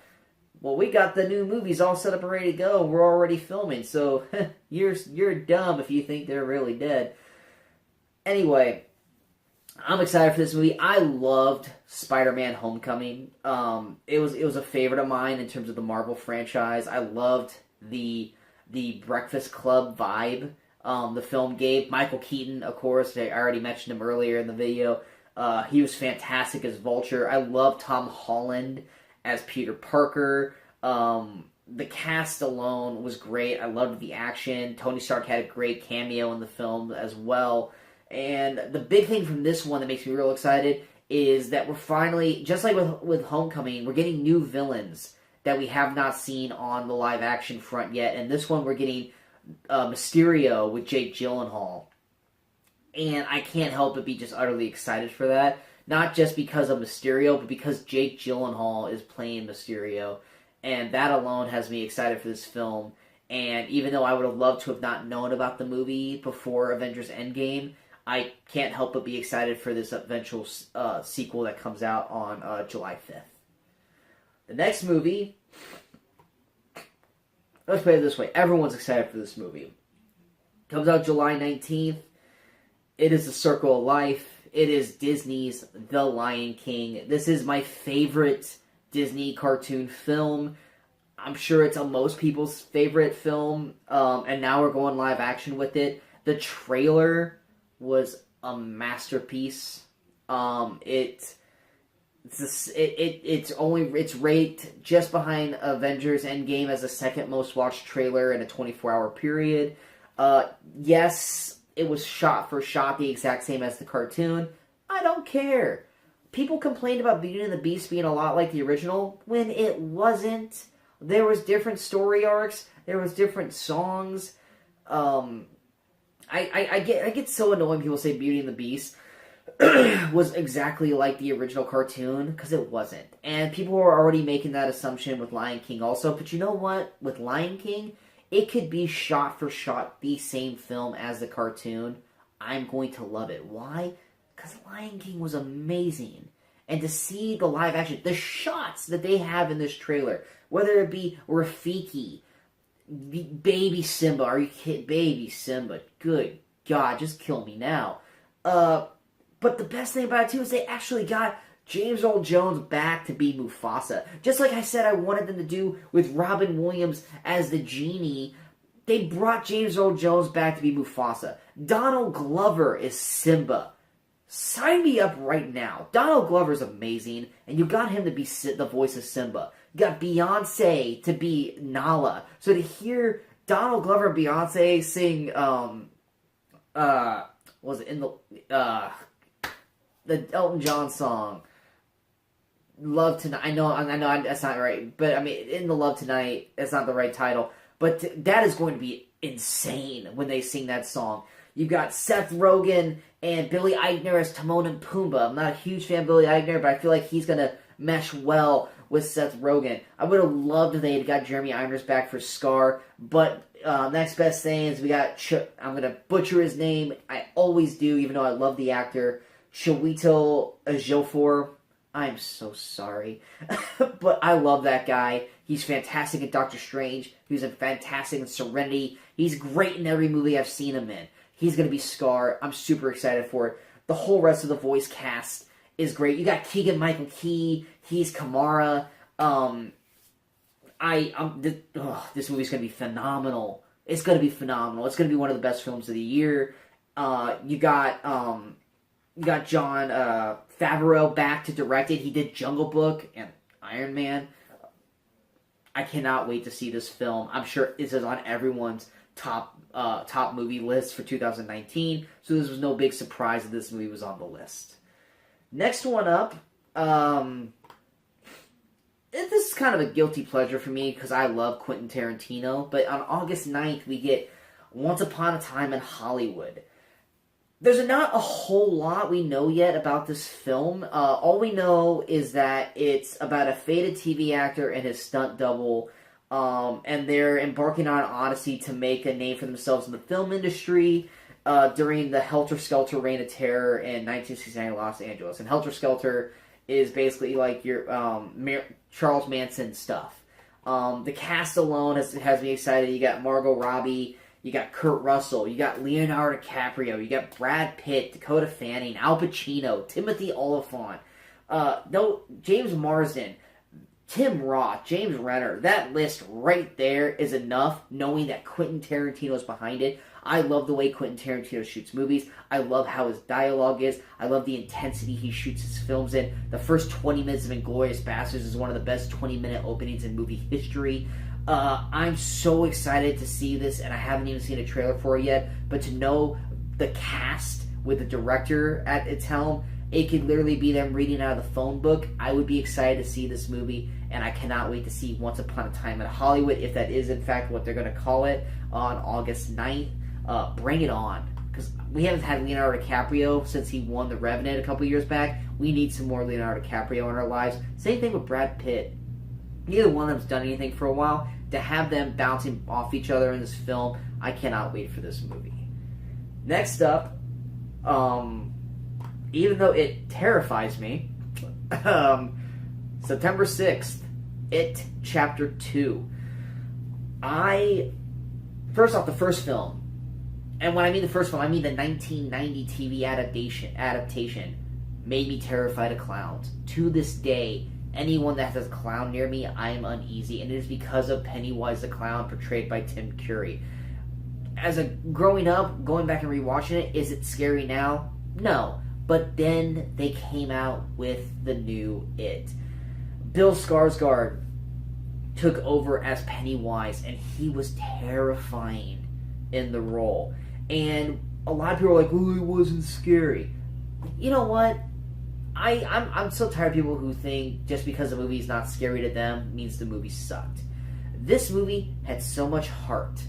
well, we got the new movies all set up and ready to go. We're already filming, so you're dumb if you think they're really dead. Anyway, I'm excited for this movie. I loved Spider-Man Homecoming. It was a favorite of mine in terms of the Marvel franchise. I loved the Breakfast Club vibe the film gave. Michael Keaton, of course, I already mentioned him earlier in the video. He was fantastic as Vulture. I love Tom Holland as Peter Parker. The cast alone was great. I loved the action. Tony Stark had a great cameo in the film as well. And the big thing from this one that makes me real excited is that we're finally, just like with Homecoming, we're getting new villains that we have not seen on the live action front yet. And this one we're getting Mysterio with Jake Gyllenhaal. And I can't help but be just utterly excited for that. Not just because of Mysterio, but because Jake Gyllenhaal is playing Mysterio. and that alone has me excited for this film. And even though I would have loved to have not known about the movie before Avengers Endgame, I can't help but be excited for this eventual sequel that comes out on July 5th. The next movie, let's put it this way, everyone's excited for this movie. Comes out July 19th. It is The Circle of Life. It is Disney's The Lion King. This is my favorite Disney cartoon film. I'm sure it's most people's favorite film, and now we're going live action with it. The trailer was a masterpiece. It's ranked just behind Avengers Endgame as the second most watched trailer in a 24-hour period. Yes, it was shot for shot the exact same as the cartoon. I don't care. People complained about Beauty and the Beast being a lot like the original when it wasn't. There was different story arcs. There was different songs. I get so annoyed when people say Beauty and the Beast was exactly like the original cartoon, because it wasn't. And people were already making that assumption with Lion King also. But you know what? With Lion King, it could be shot for shot the same film as the cartoon. I'm going to love it. Why? Because Lion King was amazing. And to see the live action, the shots that they have in this trailer, whether it be Rafiki, baby Simba, are you kidding? Baby Simba, good God, just kill me now. But the best thing about it too is they actually got James Earl Jones back to be Mufasa. Just like I said I wanted them to do with Robin Williams as the genie, they brought James Earl Jones back to be Mufasa. Donald Glover is Simba. Sign me up right now. Donald Glover's amazing, and you got him to be the voice of Simba. You got Beyonce to be Nala. So to hear Donald Glover and Beyonce sing, was it in the Elton John song, Love Tonight? I know that's not right, but I mean, in the Love Tonight, that's not the right title. But that is going to be insane when they sing that song. You got Seth Rogen and Billy Eichner as Timon and Pumbaa. I'm not a huge fan of Billy Eichner, but I feel like he's going to mesh well with Seth Rogen. I would have loved if they had got Jeremy Irons back for Scar, but next best thing is we got, I'm going to butcher his name, I always do, even though I love the actor, Chiwetel Ejiofor. I'm so sorry. But I love that guy. He's fantastic in Doctor Strange. He was fantastic in Serenity. He's great in every movie I've seen him in. He's going to be Scar. I'm super excited for it. The whole rest of the voice cast is great. You got Keegan-Michael Key. He's Kamara. This movie's going to be phenomenal. It's going to be phenomenal. It's going to be one of the best films of the year. You got John Favreau back to direct it. He did Jungle Book and Iron Man. I cannot wait to see this film. I'm sure this is on everyone's top movie list for 2019, so this was no big surprise that this movie was on the list. Next one up, this is kind of a guilty pleasure for me because I love Quentin Tarantino, but on August 9th we get Once Upon a Time in Hollywood. There's not a whole lot we know yet about this film. All we know is that it's about a faded TV actor and his stunt double, and they're embarking on an odyssey to make a name for themselves in the film industry during the Helter Skelter reign of terror in 1969 Los Angeles. And Helter Skelter is basically like your Charles Manson stuff. The cast alone has me excited. You got Margot Robbie, you got Kurt Russell, you got Leonardo DiCaprio, you got Brad Pitt, Dakota Fanning, Al Pacino, Timothy Olyphant, James Marsden, Tim Roth, James Renner. That list right there is enough, knowing that Quentin Tarantino is behind it. I love the way Quentin Tarantino shoots movies. I love how his dialogue is. I love the intensity he shoots his films in. The first 20 minutes of Inglourious Basterds is one of the best 20-minute openings in movie history. I'm so excited to see this, and I haven't even seen a trailer for it yet, but to know the cast with the director at its helm, it could literally be them reading out of the phone book. I would be excited to see this movie, and I cannot wait to see Once Upon a Time in Hollywood, if that is in fact what they're going to call it, on August 9th. Bring it on, because we haven't had Leonardo DiCaprio since he won The Revenant a couple years back. We need some more Leonardo DiCaprio in our lives. Same thing with Brad Pitt. neither one of them's done anything for a while. To have them bouncing off each other in this film, I cannot wait for this movie. Next up, even though it terrifies me, September 6th, It Chapter 2. First off, the first film, and when I mean the first film, I mean the 1990 TV adaptation, made me terrified of clowns. To this day, anyone that has a clown near me, I am uneasy, and it is because of Pennywise the Clown, portrayed by Tim Curry. Growing up, going back and rewatching it, is it scary now? No. But then they came out with the new It. Bill Skarsgård took over as Pennywise, and he was terrifying in the role. And a lot of people are like, "Oh, it wasn't scary." You know what? I'm so tired of people who think just because a movie's not scary to them means the movie sucked. This movie had so much heart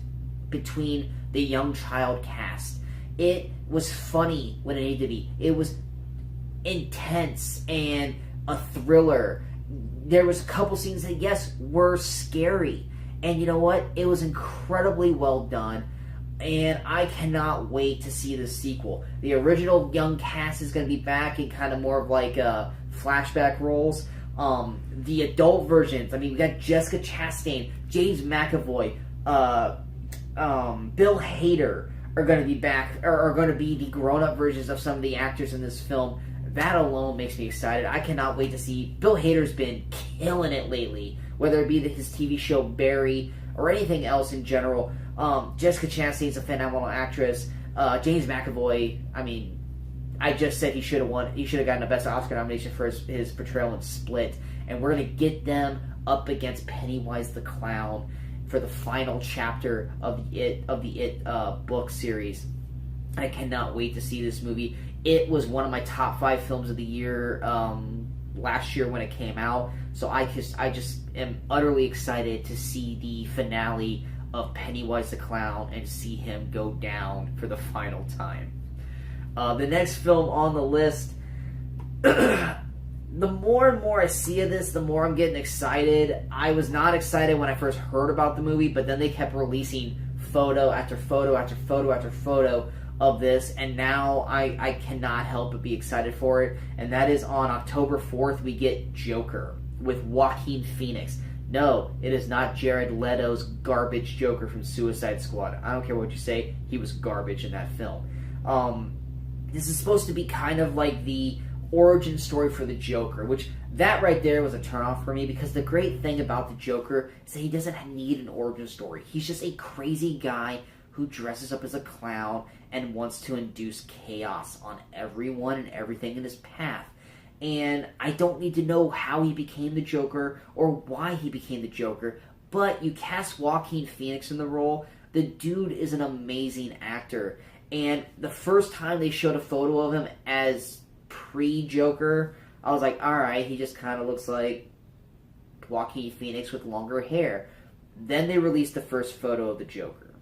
between the young child cast. It was funny when it needed to be. It was intense and a thriller. There was a couple scenes that, yes, were scary. And you know what? It was incredibly well done. And I cannot wait to see the sequel. The original young cast is going to be back in kind of more of like flashback roles. The adult versions, I mean, we got Jessica Chastain, James McAvoy, Bill Hader are going to be back, or are going to be the grown-up versions of some of the actors in this film. That alone makes me excited. I cannot wait to see. Bill Hader's been killing it lately, whether it be his TV show Barry or anything else in general. Jessica Chastain's a phenomenal actress. James McAvoy, I mean, I just said he should have won. He should have gotten a Best Oscar nomination for his portrayal in Split. And we're going to get them up against Pennywise the Clown for the final chapter of the It book series. I cannot wait to see this movie. It was one of my top 5 films of the year last year when it came out. So I just am utterly excited to see the finale of Pennywise the Clown and see him go down for the final time. The next film on the list, the more and more I see of this, the more I'm getting excited. I was not excited when I first heard about the movie, but then they kept releasing photo after photo after photo after photo of this, and now I cannot help but be excited for it. And that is on October 4th, we get Joker with Joaquin Phoenix. No, it is not Jared Leto's garbage Joker from Suicide Squad. I don't care what you say, he was garbage in that film. This is supposed to be kind of like the origin story for the Joker, which that right there was a turnoff for me, because the great thing about the Joker is that he doesn't need an origin story. He's just a crazy guy who dresses up as a clown and wants to induce chaos on everyone and everything in his path. And I don't need to know how he became the Joker or why he became the Joker, but you cast Joaquin Phoenix in the role. The dude is an amazing actor. And the first time they showed a photo of him as pre-Joker, I was like, alright, he just kind of looks like Joaquin Phoenix with longer hair. Then they released the first photo of the Joker.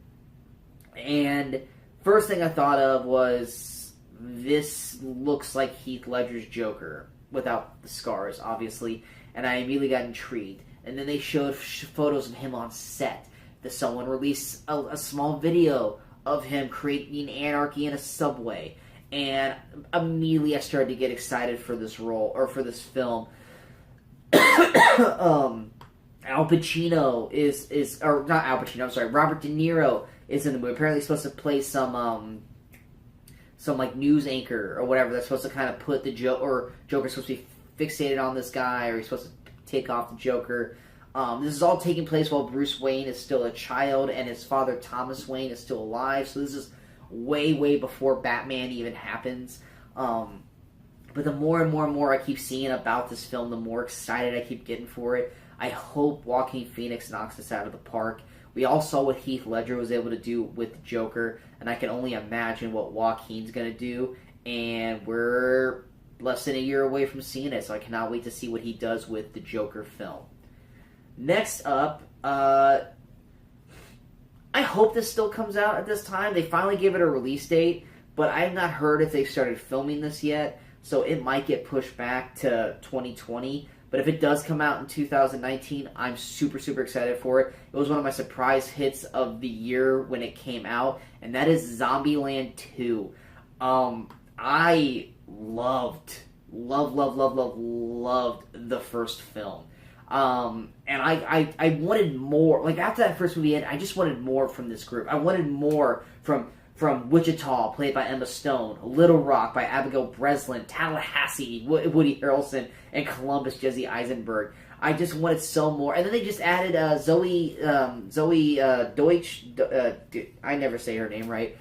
And first thing I thought of was, this looks like Heath Ledger's Joker, without the scars, obviously, and I immediately got intrigued. And then they showed photos of him on set. Someone released a small video of him creating anarchy in a subway, and immediately I started to get excited for this role, or for this film. Al Pacino or not Al Pacino, I'm sorry, Robert De Niro is in the movie. Apparently he's supposed to play some like news anchor or whatever that's supposed to kind of put the Joker's supposed to be fixated on this guy, or he's supposed to take off the Joker. This is all taking place while Bruce Wayne is still a child and his father Thomas Wayne is still alive, so this is way before Batman even happens. But the more and more I keep seeing about this film, the more excited I keep getting for it. I hope Joaquin Phoenix knocks this out of the park. We all saw what Heath Ledger was able to do with the Joker, and I can only imagine what Joaquin's going to do, and we're less than a year away from seeing it, so I cannot wait to see what he does with the Joker film. Next up, I hope this still comes out at this time. They finally gave it a release date, but I have not heard if they've started filming this yet, so it might get pushed back to 2020. But if it does come out in 2019, I'm super, super excited for it. It was one of my surprise hits of the year when it came out, and that is Zombieland 2. I loved the first film. And I wanted more. Like, after that first movie ended, I just wanted more from this group. I wanted more from Wichita, played by Emma Stone, Little Rock by Abigail Breslin, Tallahassee, Woody Harrelson, and Columbus, Jesse Eisenberg. I just wanted so more. And then they just added Zoe Deutsch. I never say her name right.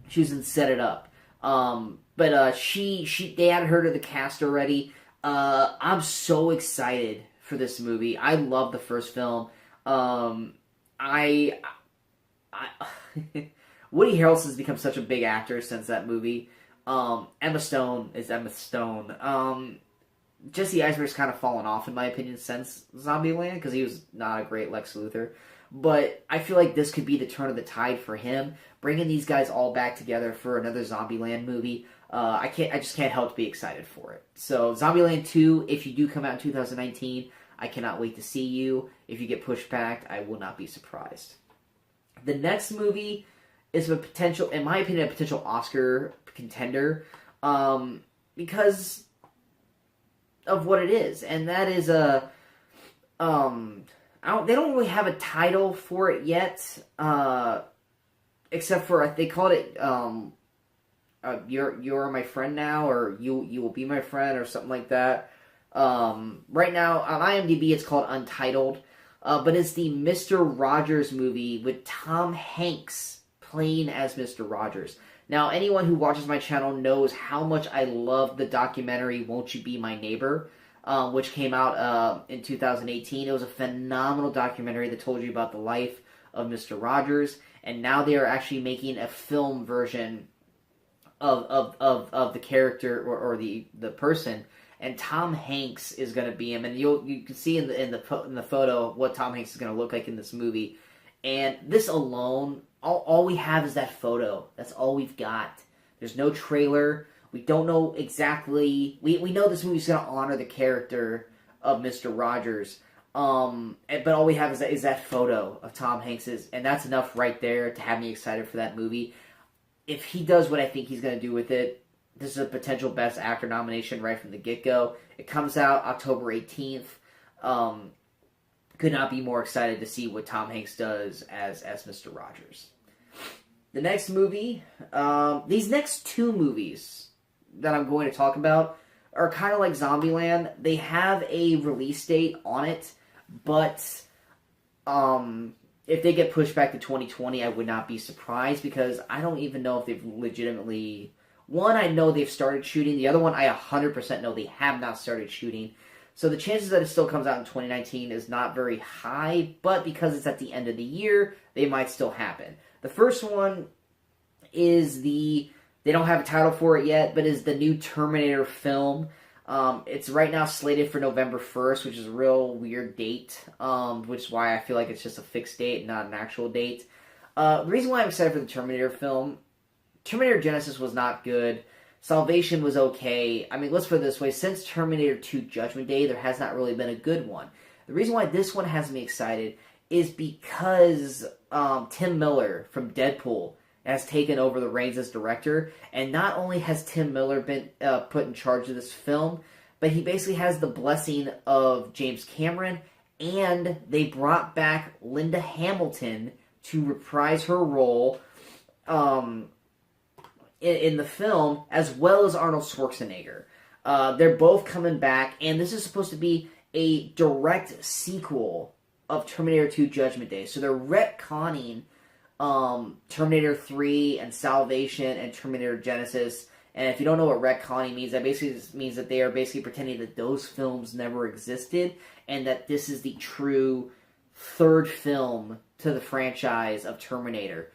She was in Set It Up. But they added her to the cast already. I'm so excited for this movie. I love the first film. Woody Harrelson's become such a big actor since that movie. Emma Stone is Emma Stone. Jesse Eisenberg's kind of fallen off, in my opinion, since Zombieland, because he was not a great Lex Luthor. But I feel like this could be the turn of the tide for him, bringing these guys all back together for another Zombieland movie. I just can't help to be excited for it. So Zombieland 2, if you do come out in 2019, I cannot wait to see you. If you get pushed back, I will not be surprised. The next movie is in my opinion, a potential Oscar contender, because of what it is, and that is they don't really have a title for it yet, except for they called it you're my friend now, or you will be my friend, or something like that. Right now on IMDb it's called Untitled, but it's the Mr. Rogers movie with Tom Hanks playing as Mr. Rogers. Now, anyone who watches my channel knows how much I love the documentary Won't You Be My Neighbor, which came out in 2018. It was a phenomenal documentary that told you about the life of Mr. Rogers, and now they are actually making a film version of the character or the person, and Tom Hanks is going to be him, and you can see in the photo what Tom Hanks is going to look like in this movie. And this alone, all we have is that photo. That's all we've got. There's no trailer. We don't know exactly. We know this movie's going to honor the character of Mr. Rogers. But all we have is that photo of Tom Hanks's, and that's enough right there to have me excited for that movie. If he does what I think he's going to do with it, this is a potential Best Actor nomination right from the get-go. It comes out October 18th. Could not be more excited to see what Tom Hanks does as Mr. Rogers. The next movie, these next two movies that I'm going to talk about are kind of like Zombieland. They have a release date on it, but if they get pushed back to 2020, I would not be surprised, because I don't even know if they've legitimately... One, I know they've started shooting. The other one, I 100% know they have not started shooting. So the chances that it still comes out in 2019 is not very high, but because it's at the end of the year, they might still happen. The first one is they don't have a title for it yet, but is the new Terminator film. It's right now slated for November 1st, which is a real weird date, which is why I feel like it's just a fixed date, not an actual date. The reason why I'm excited for the Terminator film, Terminator Genesis was not good. Salvation was okay. I mean, let's put it this way. Since Terminator 2 Judgment Day, there has not really been a good one. The reason why this one has me excited is because Tim Miller from Deadpool has taken over the reins as director. And not only has Tim Miller been put in charge of this film, but he basically has the blessing of James Cameron. And they brought back Linda Hamilton to reprise her role in the film, as well as Arnold Schwarzenegger. They're both coming back, and this is supposed to be a direct sequel of Terminator 2 Judgment Day. So they're retconning Terminator 3 and Salvation and Terminator Genesis. And if you don't know what retconning means, that basically just means that they are basically pretending that those films never existed, and that this is the true third film to the franchise of Terminator.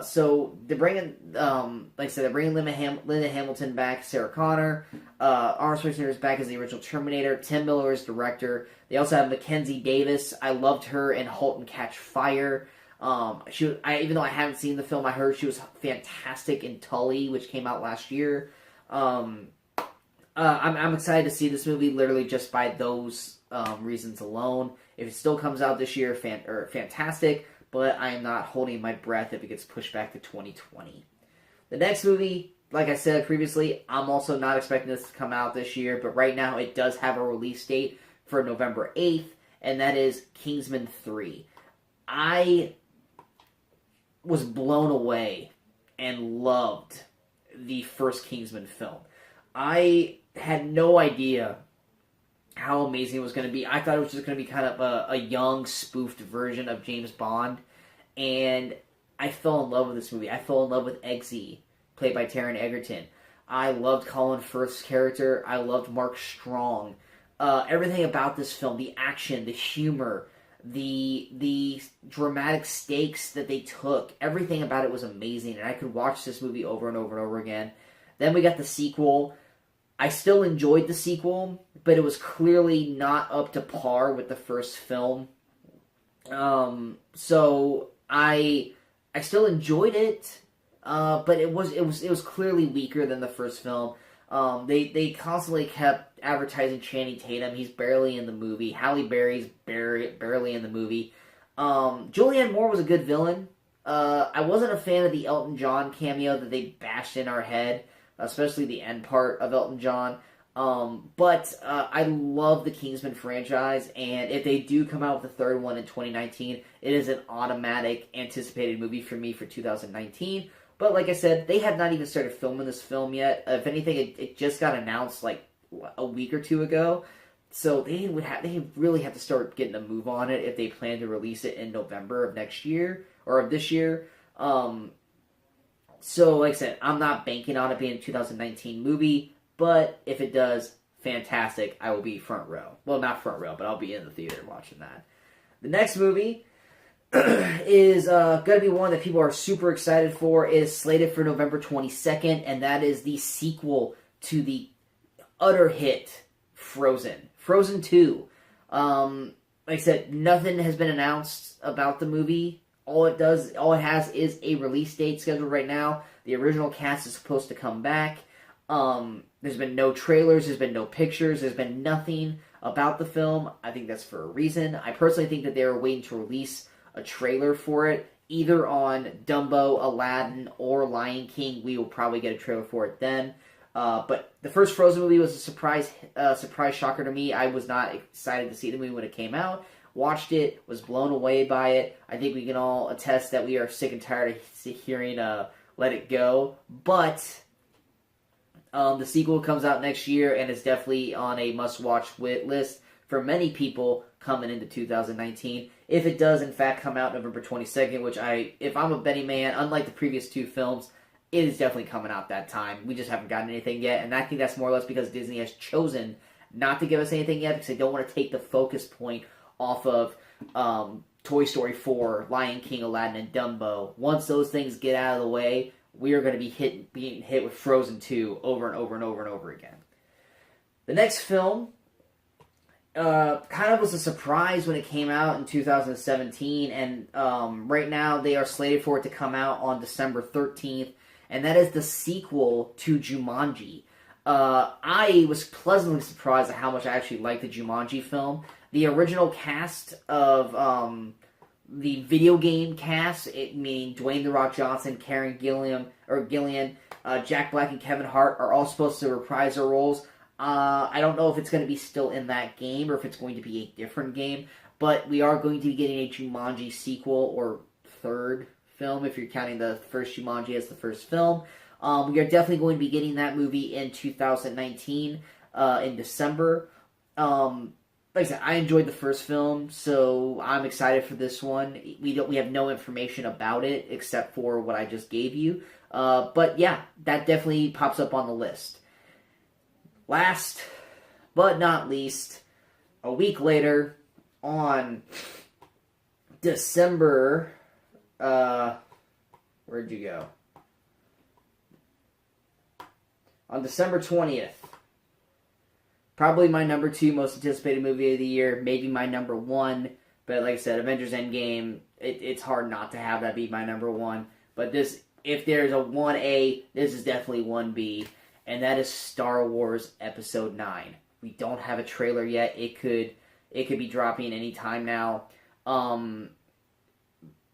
So they're bringing, like I said, they're bringing Linda Hamilton back, Sarah Connor. Arnold Schwarzenegger is back as the original Terminator. Tim Miller is director. They also have Mackenzie Davis. I loved her in *Halt and Catch Fire*. Even though I haven't seen the film, I heard she was fantastic in *Tully*, which came out last year. I'm excited to see this movie literally just by those reasons alone. If it still comes out this year, fantastic, but I am not holding my breath if it gets pushed back to 2020. The next movie, like I said previously, I'm also not expecting this to come out this year, but right now it does have a release date for November 8th, and that is Kingsman 3. I was blown away and loved the first Kingsman film. I had no idea how amazing it was going to be. I thought it was just going to be kind of a young, spoofed version of James Bond, and I fell in love with this movie. I fell in love with Eggsy, played by Taron Egerton. I loved Colin Firth's character. I loved Mark Strong. Everything about this film, the action, the humor, the dramatic stakes that they took, everything about it was amazing, and I could watch this movie over and over and over again. Then we got the sequel. I still enjoyed the sequel, but it was clearly not up to par with the first film. So I still enjoyed it, but it was clearly weaker than the first film. They constantly kept advertising Channing Tatum. He's barely in the movie. Halle Berry's barely in the movie. Julianne Moore was a good villain. I wasn't a fan of the Elton John cameo that they bashed in our head, especially the end part of Elton John. But I love the Kingsman franchise, and if they do come out with the third one in 2019, it is an automatic anticipated movie for me for 2019. But like I said, they have not even started filming this film yet. If anything, it just got announced like a week or two ago. So they really have to start getting a move on it if they plan to release it in November of next year or of this year. So like I said, I'm not banking on it being a 2019 movie, but if it does, fantastic. I will be front row. Well, not front row, but I'll be in the theater watching that. The next movie is going to be one that people are super excited for. It is slated for November 22nd, and that is the sequel to the utter hit Frozen. Frozen 2. Like I said, nothing has been announced about the movie. All it has is a release date scheduled right now. The original cast is supposed to come back. There's been no trailers, there's been no pictures, there's been nothing about the film. I think that's for a reason. I personally think that they're waiting to release a trailer for it, either on Dumbo, Aladdin, or Lion King. We will probably get a trailer for it then. But the first Frozen movie was a surprise shocker to me. I was not excited to see the movie when it came out. Watched it, was blown away by it. I think we can all attest that we are sick and tired of hearing Let It Go. But the sequel comes out next year, and it's definitely on a must-watch list for many people coming into 2019. If it does, in fact, come out November 22nd, which if I'm a betting man, unlike the previous two films, it is definitely coming out that time. We just haven't gotten anything yet, and I think that's more or less because Disney has chosen not to give us anything yet because they don't want to take the focus point off of Toy Story 4, Lion King, Aladdin, and Dumbo. Once those things get out of the way, we are going to be being hit with Frozen 2 over and over and over and over again. The next film kind of was a surprise when it came out in 2017, and right now they are slated for it to come out on December 13th, and that is the sequel to Jumanji. I was pleasantly surprised at how much I actually liked the Jumanji film. The original cast of the video game cast, meaning Dwayne The Rock Johnson, Karen Gillan, Jack Black, and Kevin Hart, are all supposed to reprise their roles. I don't know if it's going to be still in that game or if it's going to be a different game, but we are going to be getting a Jumanji sequel, or third film, if you're counting the first Jumanji as the first film. We are definitely going to be getting that movie in 2019, in December. Like I said, I enjoyed the first film, so I'm excited for this one. We have no information about it except for what I just gave you. But yeah, that definitely pops up on the list. Last but not least, a week later, on December, where'd you go? On December 20th, probably my number 2 most anticipated movie of the year, maybe my number 1, but like I said, Avengers Endgame, it's hard not to have that be my number 1, but this, if there's a 1A, this is definitely 1B, and that is Star Wars Episode 9. We don't have a trailer yet. It could be dropping any time now.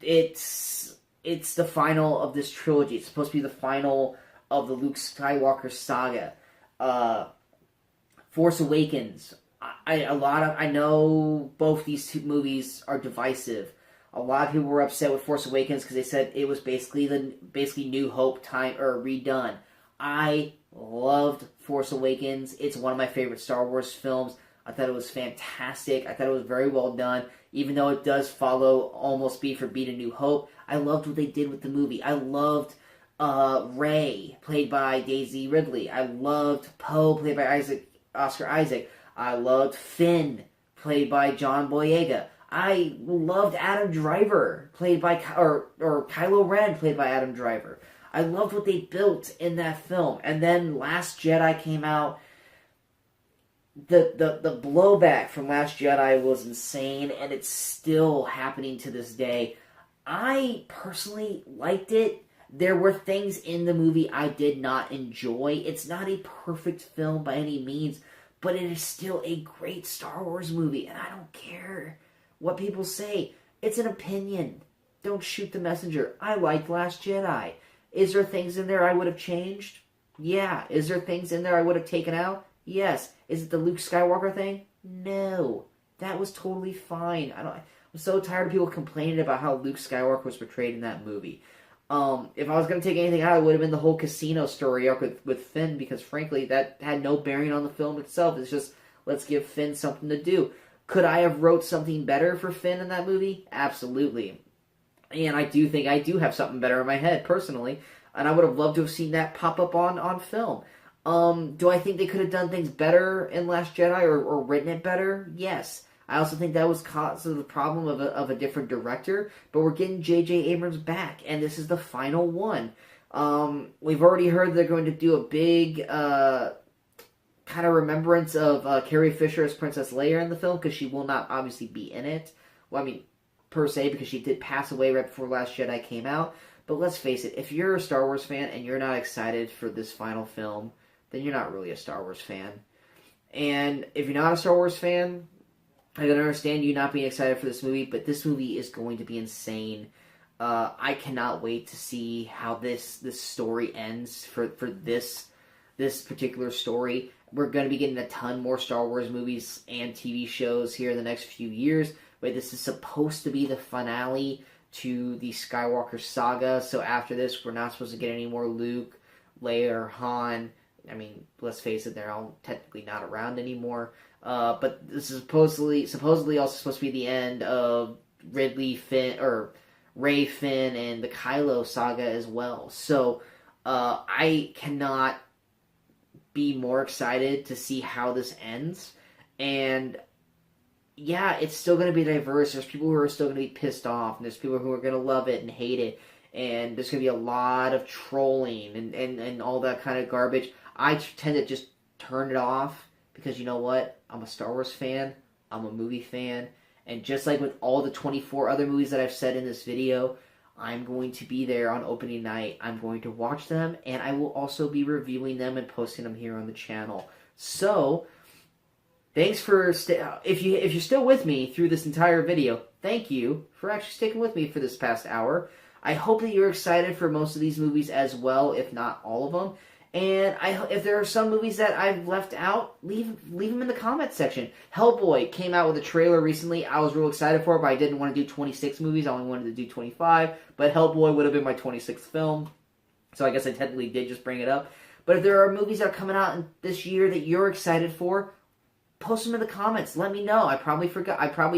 It's the final of this trilogy. It's supposed to be the final of the Luke Skywalker saga. Force Awakens. I know both these two movies are divisive. A lot of people were upset with Force Awakens because they said it was basically New Hope time or redone. I loved Force Awakens. It's one of my favorite Star Wars films. I thought it was fantastic. I thought it was very well done. Even though it does follow almost beat for beat A New Hope, I loved what they did with the movie. I loved Rey, played by Daisy Ridley. I loved Poe, played by Oscar Isaac. I loved Finn, played by John Boyega. I loved Adam Driver, played by or Kylo Ren, played by Adam Driver. I loved what they built in that film. And then Last Jedi came out. The blowback from Last Jedi was insane, and it's still happening to this day. I personally liked it. There were things in the movie I did not enjoy. It's not a perfect film by any means, but it is still a great Star Wars movie, and I don't care what people say. It's an opinion. Don't shoot the messenger. I liked Last Jedi. Is there things in there I would have changed? Yeah. Is there things in there I would have taken out? Yes. Is it the Luke Skywalker thing? No. That was totally fine. I'm so tired of people complaining about how Luke Skywalker was portrayed in that movie. If I was going to take anything out, it would have been the whole casino story arc with Finn, because frankly, that had no bearing on the film itself. It's just, let's give Finn something to do. Could I have wrote something better for Finn in that movie? Absolutely. And I do think I do have something better in my head, personally. And I would have loved to have seen that pop up on film. Do I think they could have done things better in Last Jedi or written it better? Yes. I also think that was cause of the problem of a different director. But we're getting J.J. Abrams back, and this is the final one. We've already heard they're going to do a big kind of remembrance of Carrie Fisher as Princess Leia in the film, because she will not obviously be in it. Well, I mean, per se, because she did pass away right before Last Jedi came out. But let's face it, if you're a Star Wars fan and you're not excited for this final film, then you're not really a Star Wars fan. And if you're not a Star Wars fan, I can understand you not being excited for this movie, but this movie is going to be insane. I cannot wait to see how this story ends for this particular story. We're going to be getting a ton more Star Wars movies and TV shows here in the next few years, but this is supposed to be the finale to the Skywalker saga. So after this, we're not supposed to get any more Luke, Leia, or Han. I mean, let's face it, they're all technically not around anymore. But this is supposedly also supposed to be the end of Ridley, Finn, or Rey, Finn, and the Kylo saga as well. So I cannot be more excited to see how this ends. And yeah, it's still going to be diverse. There's people who are still going to be pissed off, and there's people who are going to love it and hate it. And there's going to be a lot of trolling and all that kind of garbage. I tend to just turn it off, because you know what? I'm a Star Wars fan. I'm a movie fan. And just like with all the 24 other movies that I've said in this video, I'm going to be there on opening night. I'm going to watch them, and I will also be reviewing them and posting them here on the channel. So, thanks for if you're still with me through this entire video, thank you for actually sticking with me for this past hour. I hope that you're excited for most of these movies as well, if not all of them. And if there are some movies that I've left out, leave them in the comments section. Hellboy came out with a trailer recently. I was real excited for it, but I didn't want to do 26 movies. I only wanted to do 25. But Hellboy would have been my 26th film. So I guess I technically did just bring it up. But if there are movies that are coming out this year that you're excited for, post them in the comments. Let me know. I probably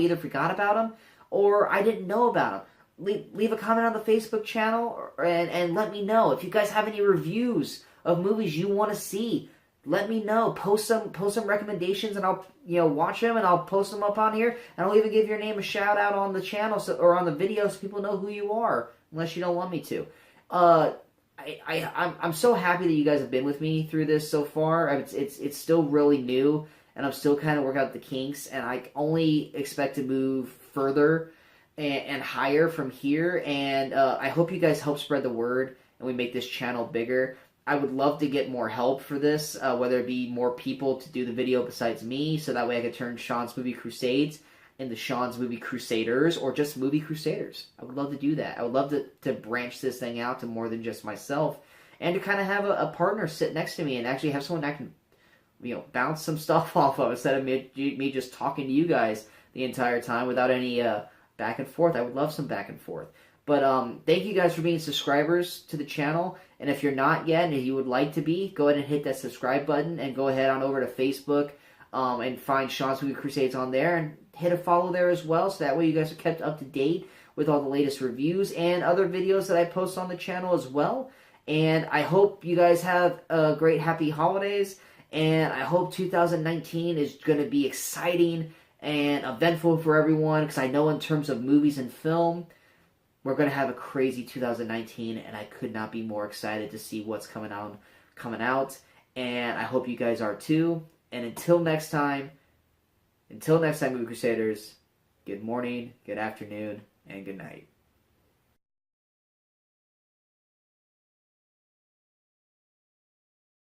either forgot about them or I didn't know about them. Leave a comment on the Facebook channel and let me know. If you guys have any reviews of movies you want to see, let me know. Post some recommendations, and I'll watch them, and I'll post them up on here, and I'll even give your name a shout out on the channel or on the video so people know who you are, unless you don't want me to. I'm so happy that you guys have been with me through this so far. It's still really new, and I'm still kind of working out the kinks, and I only expect to move further and higher from here. And I hope you guys help spread the word, and we make this channel bigger. I would love to get more help for this, whether it be more people to do the video besides me, so that way I could turn Sean's Movie Crusades into Sean's Movie Crusaders, or just Movie Crusaders. I would love to do that. I would love to branch this thing out to more than just myself, and to kind of have a partner sit next to me and actually have someone I can, bounce some stuff off of, instead of me just talking to you guys the entire time without any back and forth. I would love some back and forth. But thank you guys for being subscribers to the channel. And if you're not yet, and if you would like to be, go ahead and hit that subscribe button, and go ahead on over to Facebook and find Sean's Movie Crusades on there, and hit a follow there as well, so that way you guys are kept up to date with all the latest reviews and other videos that I post on the channel as well. And I hope you guys have a great happy holidays, and I hope 2019 is going to be exciting and eventful for everyone, because I know in terms of movies and film, we're going to have a crazy 2019, and I could not be more excited to see what's coming out, and I hope you guys are too. And until next time, Movie Crusaders, good morning, good afternoon, and good night.